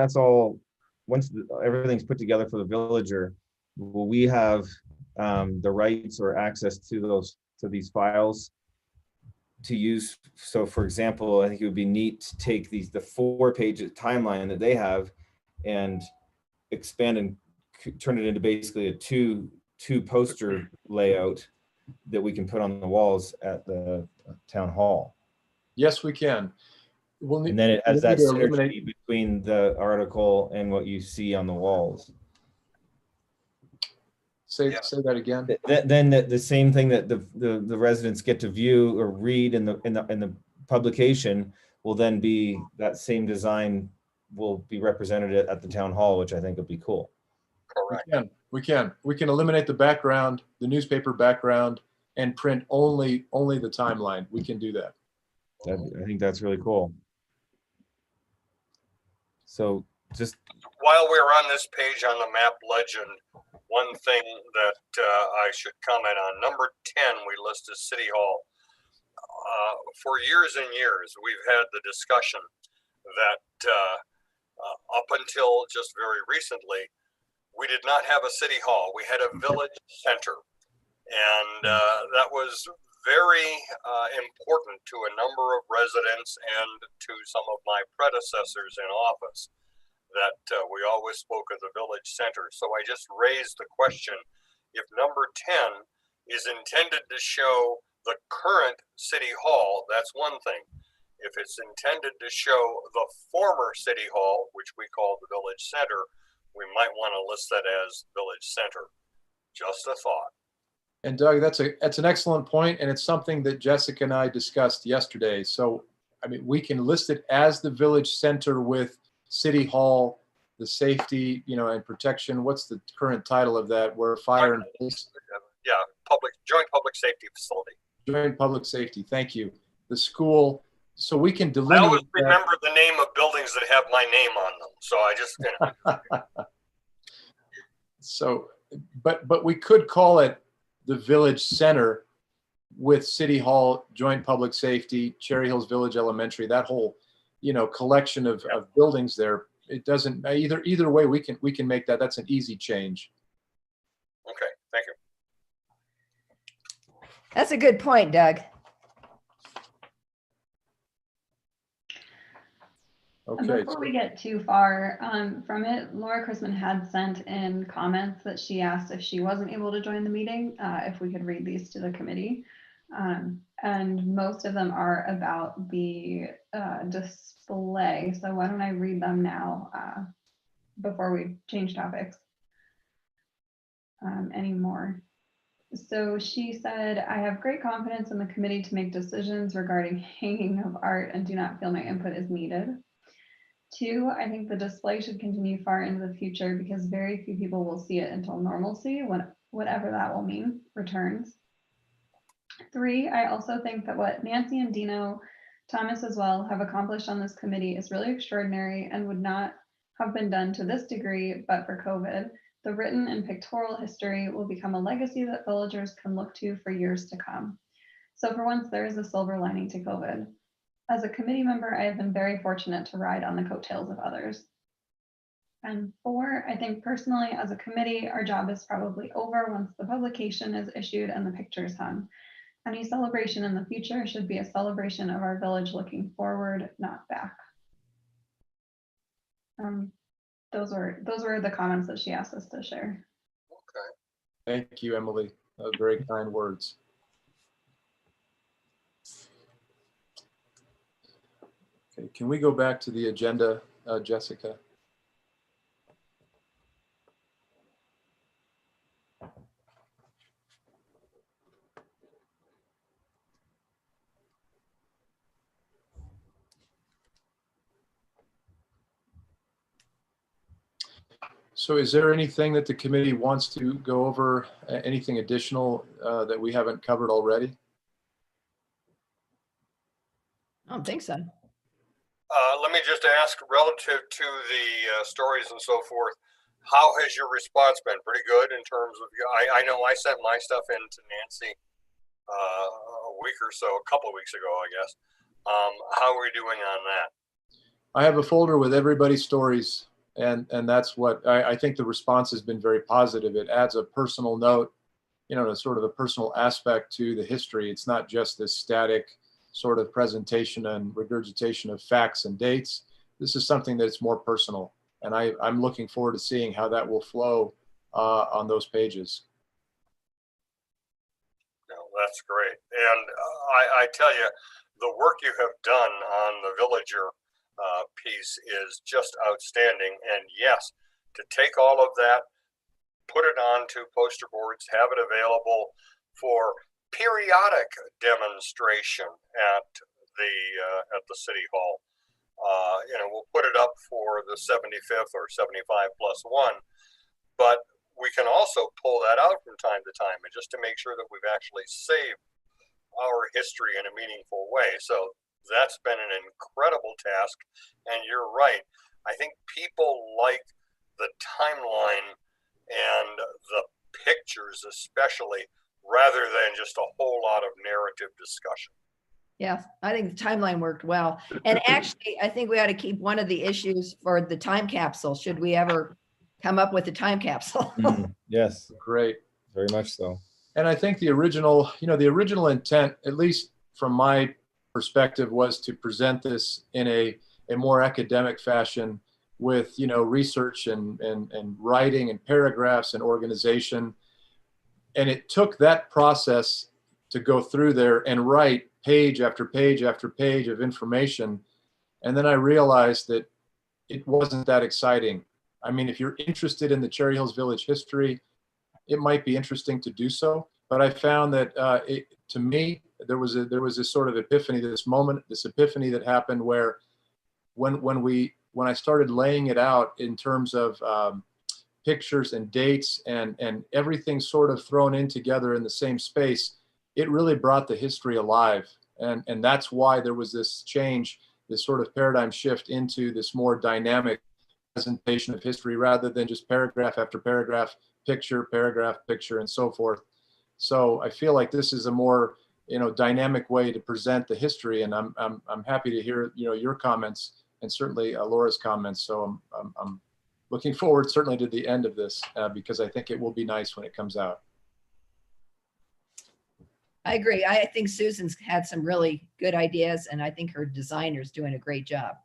everything's put together for the Villager, will we have the rights or access to these files to use? So for example, I think it would be neat to take the 4-page timeline that they have and expand and turn it into basically a two poster layout that we can put on the walls at the town hall. Yes, we can. And then it has that we'll synergy eliminate. between the article and what you see on the walls. Say that again. Then the same thing that the residents get to view or read in the publication will then be that same design will be represented at the town hall, which I think would be cool. Correct. We can eliminate the background, the newspaper background, and print only the timeline. We can do that. I think that's really cool. So just While we're on this page on the map legend, one thing that I should comment on, number 10, we listed City Hall. For years and years, we've had the discussion that up until just very recently, we did not have a city hall. We had a village center. And that was very important to a number of residents and to some of my predecessors in office, that we always spoke of the village center. So I just raised the question, if number 10 is intended to show the current city hall, that's one thing. If it's intended to show the former city hall, which we call the village center, we might want to list that as village center. Just a thought. And Doug, that's an excellent point, and it's something that Jessica and I discussed yesterday. So, I mean, we can list it as the village center with City Hall, the safety, and protection. What's the current title of that? Where fire and police? Yeah, joint public safety facility. Joint public safety. Thank you. The school. So we can I delineate. always remember the name of buildings that have my name on them. So I just. So, but we could call it the village center with City Hall, Joint Public Safety, Cherry Hills Village Elementary, that whole, collection of buildings there. It doesn't either way. We can make that. That's an easy change. Okay, thank you. That's a good point, Doug. Okay. Before we get too far from it, Laura Chrisman had sent in comments that she asked if she wasn't able to join the meeting, if we could read these to the committee. And most of them are about the display. So why don't I read them now before we change topics anymore. So she said, I have great confidence in the committee to make decisions regarding hanging of art and do not feel my input is needed. 2, I think the display should continue far into the future because very few people will see it until normalcy, whatever that will mean, returns. 3, I also think that what Nancy and Dino, Thomas as well, have accomplished on this committee is really extraordinary and would not have been done to this degree but for COVID. The written and pictorial history will become a legacy that villagers can look to for years to come. So for once, there is a silver lining to COVID. As a committee member, I have been very fortunate to ride on the coattails of others. And 4, I think personally, as a committee, our job is probably over once the publication is issued and the pictures hung. Any celebration in the future should be a celebration of our village looking forward, not back. Those were the comments that she asked us to share. Okay. Thank you, Emily. Very kind words. Okay, can we go back to the agenda, Jessica? So is there anything that the committee wants to go over, anything additional that we haven't covered already? I don't think so. Let me just ask, relative to the stories and so forth, how has your response been? Pretty good in terms of, I know I sent my stuff in to Nancy a week or so, a couple of weeks ago, I guess. How are we doing on that? I have a folder with everybody's stories, and that's what I think the response has been very positive. It adds a personal note, you know, a sort of a personal aspect to the history. It's not just this static sort of presentation and regurgitation of facts and dates. This is something that's more personal, and I'm looking forward to seeing how that will flow on those pages. No, that's great. And I tell you, the work you have done on the villager piece is just outstanding. And yes, to take all of that, put it onto poster boards, have it available for periodic demonstration at the city hall. You know, we'll put it up for the 75th or 75+1, but we can also pull that out from time to time, and just to make sure that we've actually saved our history in a meaningful way. So that's been an incredible task. And you're right. I think people like the timeline and the pictures especially, rather than just a whole lot of narrative discussion. Yeah, I think the timeline worked well. And actually, I think we ought to keep one of the issues for the time capsule. Should we ever come up with a time capsule? Yes, Great. very much so. And I think the original, you know, the original intent, at least from my perspective, was to present this in a more academic fashion with, you know, research and writing and paragraphs and organization. And it took that process to go through there and write page after page after page of information. And then I realized that it wasn't that exciting. I mean, if you're interested in the Cherry Hills Village history, it might be interesting to do so. But I found that to me, there was this sort of epiphany, this epiphany that happened where when I started laying it out in terms of pictures and dates and everything sort of thrown in together in the same space, it really brought the history alive. And that's why there was this change, this sort of paradigm shift into this more dynamic presentation of history rather than just paragraph after paragraph, picture, paragraph, picture, and so forth. So I feel like this is a more, you know, dynamic way to present the history, and I'm happy to hear, you know, your comments and certainly Laura's comments. So I'm looking forward certainly to the end of this because I think it will be nice when it comes out. I agree. I think Susan's had some really good ideas, and I think her designer's doing a great job.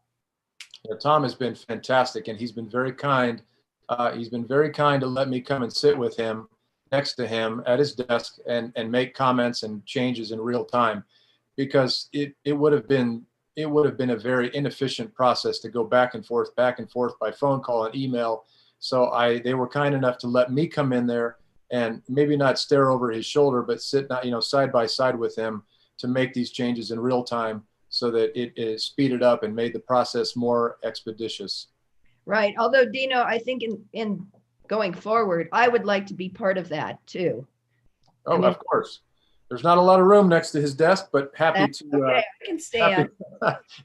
Yeah, Tom has been fantastic, and he's been very kind. He's been very kind to let me come and sit with him next to him at his desk and make comments and changes in real time, because it would have been a very inefficient process to go back and forth by phone call and email. So they were kind enough to let me come in there and maybe not stare over his shoulder, but sit, you know, side by side with him to make these changes in real time, so that it is speeded up and made the process more expeditious. Right. Although, Dino, I think in going forward, I would like to be part of that too. Oh, of course. There's not a lot of room next to his desk, but happy to. Okay, I can stay on.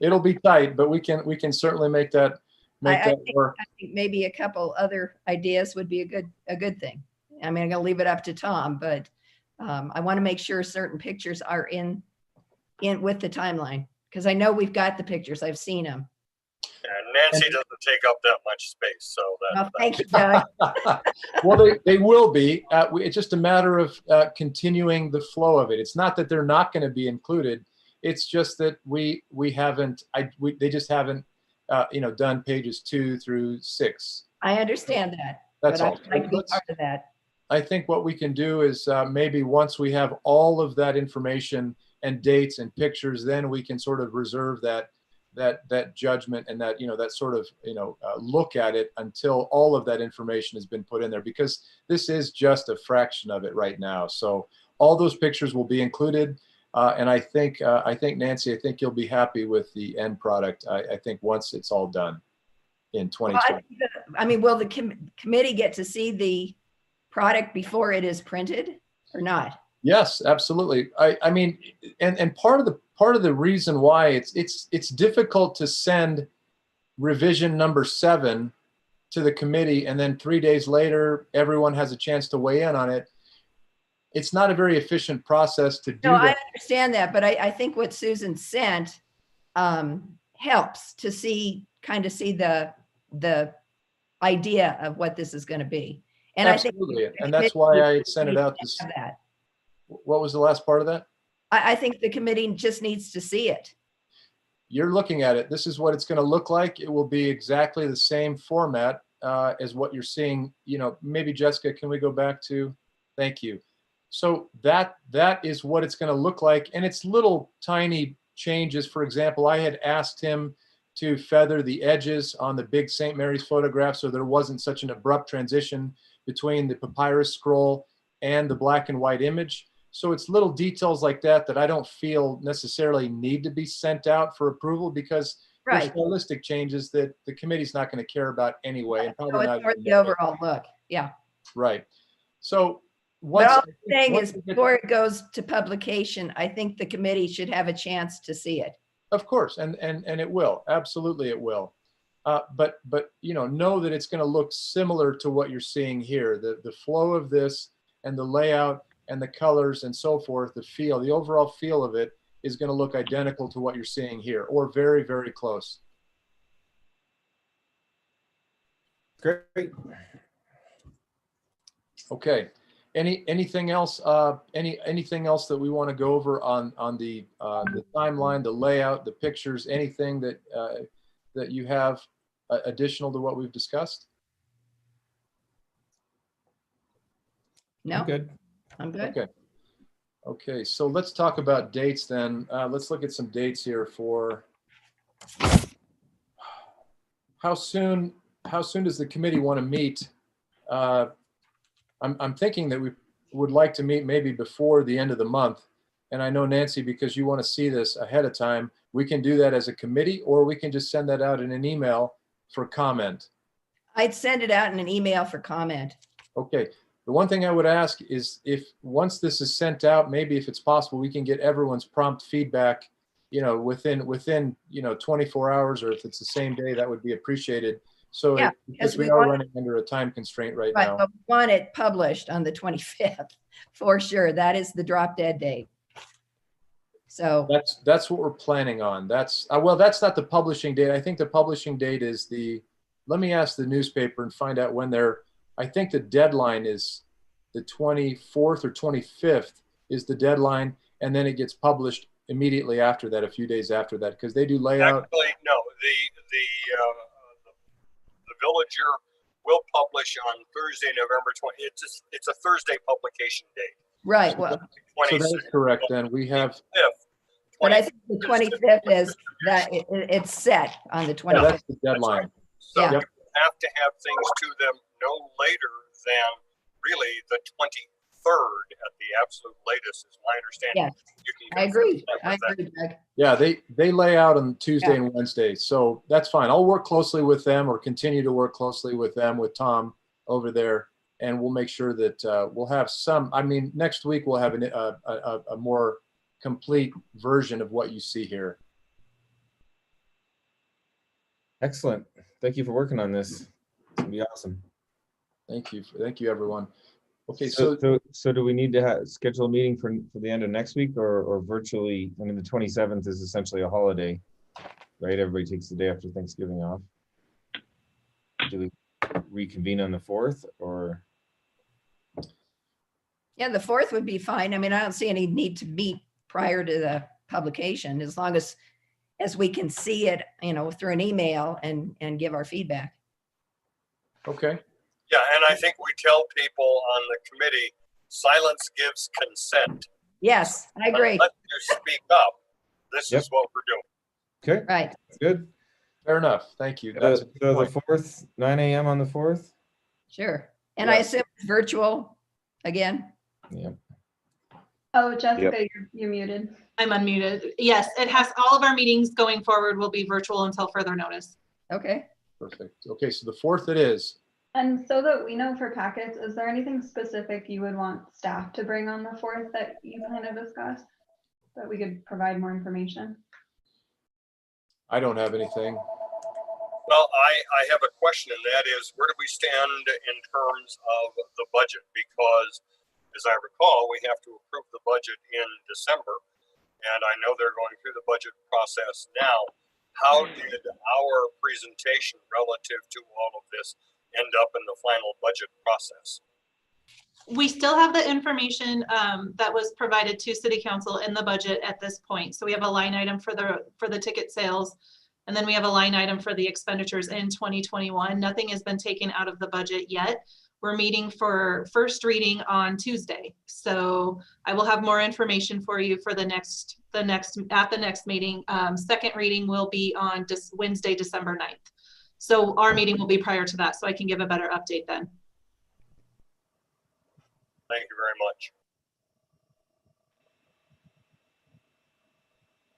It'll be tight, but we can certainly make that work. I think maybe a couple other ideas would be a good thing. I mean, I'm gonna leave it up to Tom, but I want to make sure certain pictures are in with the timeline, because I know we've got the pictures. I've seen them. And Nancy doesn't take up that much space, so Oh, thank you, Doug. Well, they will be. It's just a matter of continuing the flow of it. It's not that they're not going to be included. It's just that we haven't. They just haven't, done pages 2 through 6. I understand that. That's but all. I'd like to be part of that. I think what we can do is maybe once we have all of that information and dates and pictures, then we can sort of reserve that judgment and that that sort of look at it until all of that information has been put in there, because this is just a fraction of it right now. So all those pictures will be included, and I think Nancy, I think you'll be happy with the end product. I think once it's all done in 2020. Well, will the committee get to see the product before it is printed or not? Yes, absolutely. I mean, and part of the reason why it's difficult to send revision number 7 to the committee and then 3 days later everyone has a chance to weigh in on it. It's not a very efficient process to do that. I understand that, but I think what Susan sent helps to kind of see the idea of what this is going to be. And absolutely. I think, and that's why I sent it out. What was the last part of that? I think the committee just needs to see it. You're looking at it. This is what it's going to look like. It will be exactly the same format as what you're seeing. Maybe Jessica, can we go back to? Thank you. So that is what it's going to look like, and it's little tiny changes. For example, I had asked him to feather the edges on the big St. Mary's photograph so there wasn't such an abrupt transition between the papyrus scroll and the black and white image. So it's little details like that that I don't feel necessarily need to be sent out for approval, because they're stylistic changes that the committee's not going to care about anyway. And probably it's not for the overall look. Yeah. Right. So what I'm saying is, before it goes to publication, I think the committee should have a chance to see it. Of course, and it will. Absolutely, it will. But know that it's going to look similar to what you're seeing here. The flow of this and the layout and the colors and so forth, the overall feel of it is going to look identical to what you're seeing here, or very, very close. Great. Okay. Anything else? Anything else that we want to go over on the timeline, the layout, the pictures? Anything that you have additional to what we've discussed? No. Good. I'm good. Okay. So let's talk about dates then. Let's look at some dates here for how soon does the committee want to meet? I'm thinking that we would like to meet maybe before the end of the month. And I know, Nancy, because you want to see this ahead of time, we can do that as a committee, or we can just send that out in an email for comment. I'd send it out in an email for comment. Okay. The one thing I would ask is, if once this is sent out, maybe if it's possible, we can get everyone's prompt feedback, within 24 hours, or if it's the same day, that would be appreciated. So yeah, because we are running under a time constraint right now. But we want it published on the 25th for sure. That is the drop dead date. So that's what we're planning on. That's that's not the publishing date. I think the publishing date is let me ask the newspaper and find out when I think the deadline is the 24th or 25th is the deadline, and then it gets published immediately after that, a few days after that, because they do layout. Actually, no, the Villager will publish on Thursday, November 20th. It's a Thursday publication date. Right. Well, so that is correct. Then we have. But I think the 25th is that it's set on the 25th. Yeah, that's the deadline. Right. So you have to have things to them no later than really the 23rd at the absolute latest, is my understanding. Yes, I agree. I agree, Doug. Yeah, they lay out on Tuesday and Wednesday, so that's fine. I'll work closely with them, or continue to work closely with them, with Tom over there, and we'll make sure that we'll have some. I mean, next week we'll have a more complete version of what you see here. Excellent. Thank you for working on this. It's gonna be awesome. Thank you, everyone. Okay, so So do we need to schedule a meeting for the end of next week or virtually? I mean, the 27th is essentially a holiday, right? Everybody takes the day after Thanksgiving off. Do we reconvene on the 4th or? Yeah, the 4th would be fine. I mean, I don't see any need to meet prior to the publication, as long as we can see it, you know, through an email and give our feedback. okay, Yeah, and I think we tell people on the committee, silence gives consent. Yes, I agree. Unless you speak up, this Yep. is what we're doing. Okay, Right. good. fair enough. Thank you. That's a good So the point. 4th, 9 a.m. on the 4th? Sure. And I Yeah. assume it's virtual again. Yeah. Oh, Jessica, you're muted. I'm unmuted. Yes, it has, all of our meetings going forward will be virtual until further notice. Okay. Perfect. Okay, so the 4th it is. And so that we know for packets, is there anything specific you would want staff to bring on the 4th that you kind of discussed? That we could provide more information? I don't have anything. Well, I have a question, and that is, where do we stand in terms of the budget? Because, as I recall, we have to approve the budget in December, and I know they're going through the budget process now. How did our presentation relative to all of this end up in the final budget process? We still have the information that was provided to City Council in the budget at this point. So we have a line item for the ticket sales, and then we have a line item for the expenditures in 2021. Nothing has been taken out of the budget yet. We're meeting for first reading on Tuesday. So I will have more information for you for the next meeting. Second reading will be on Wednesday, December 9th. So our meeting will be prior to that, so I can give a better update then. Thank you very much.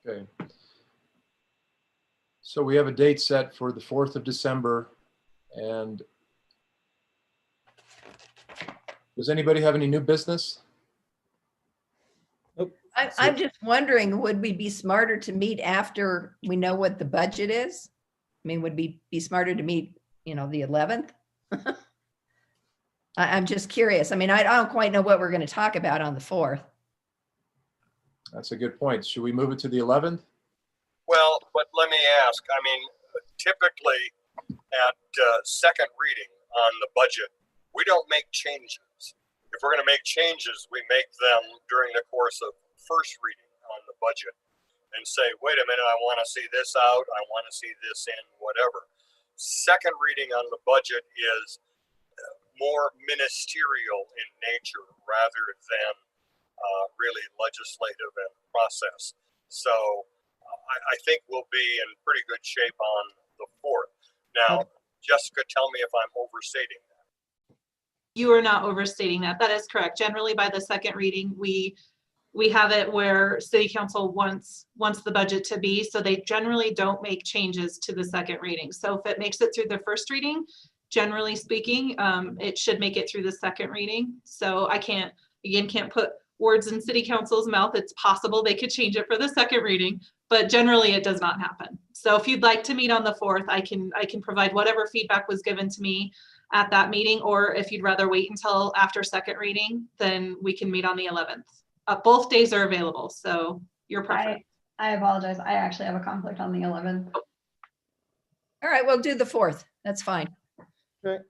Okay. So we have a date set for the 4th of December. And does anybody have any new business? I'm just wondering, would we be smarter to meet after we know what the budget is? I mean, would we be smarter to meet, you know, the 11th? I'm just curious. I mean, I don't quite know what we're going to talk about on the 4th. That's a good point. Should we move it to the 11th? Well, but let me ask, I mean, typically at second reading on the budget, we don't make changes. If we're going to make changes, we make them during the course of first reading on the budget and say, wait a minute, I want to see this out. I want to see this in, whatever. Second reading on the budget is more ministerial in nature rather than really legislative and process. So I think we'll be in pretty good shape on the 4th. Now, Jessica, tell me if I'm overstating that. You are not overstating that. That is correct. Generally, by the second reading, we have it where City Council wants the budget to be, so they generally don't make changes to the second reading. So if it makes it through the first reading, generally speaking, it should make it through the second reading. So I can't put words in City Council's mouth. It's possible they could change it for the second reading, but generally it does not happen. So if you'd like to meet on the 4th, I can provide whatever feedback was given to me at that meeting, or if you'd rather wait until after second reading, then we can meet on the 11th. Both days are available, so your preference. I apologize. I actually have a conflict on the 11th. All right, we'll do the 4th. That's fine. Okay.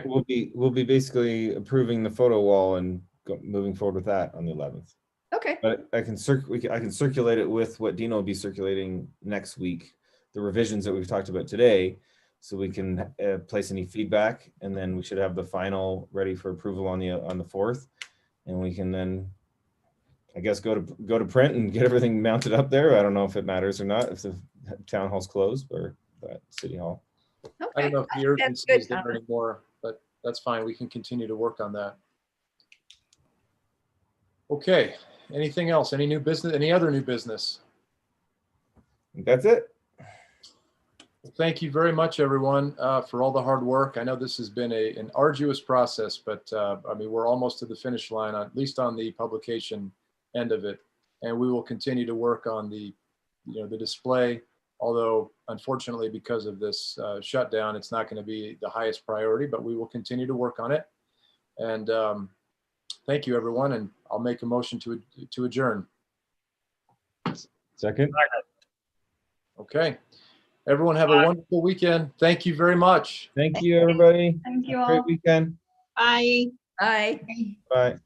We'll be basically approving the photo wall and moving forward with that on the 11th. Okay. But I can circulate it with what Dina will be circulating next week, the revisions that we've talked about today, so we can place any feedback, and then we should have the final ready for approval on the 4th, and we can then, I guess, go to print and get everything mounted up there. I don't know if it matters or not if the town hall's closed or City Hall. Okay. I don't know if the That's urgency good, is there Tom. anymore, but that's fine. We can continue to work on that. Okay, anything else? Any new business? Any other new business? That's it. Well, thank you very much, everyone, for all the hard work. I know this has been an arduous process, but I mean, we're almost to the finish line, at least on the publication end of it. And we will continue to work on the display, although unfortunately, because of this shutdown, it's not going to be the highest priority, but we will continue to work on it. And thank you, everyone. And I'll make a motion to adjourn. Second. Okay. Everyone have a wonderful weekend. Thank you very much. Thank you, everybody. Thank you Have a all. great weekend. Bye. Bye. Bye.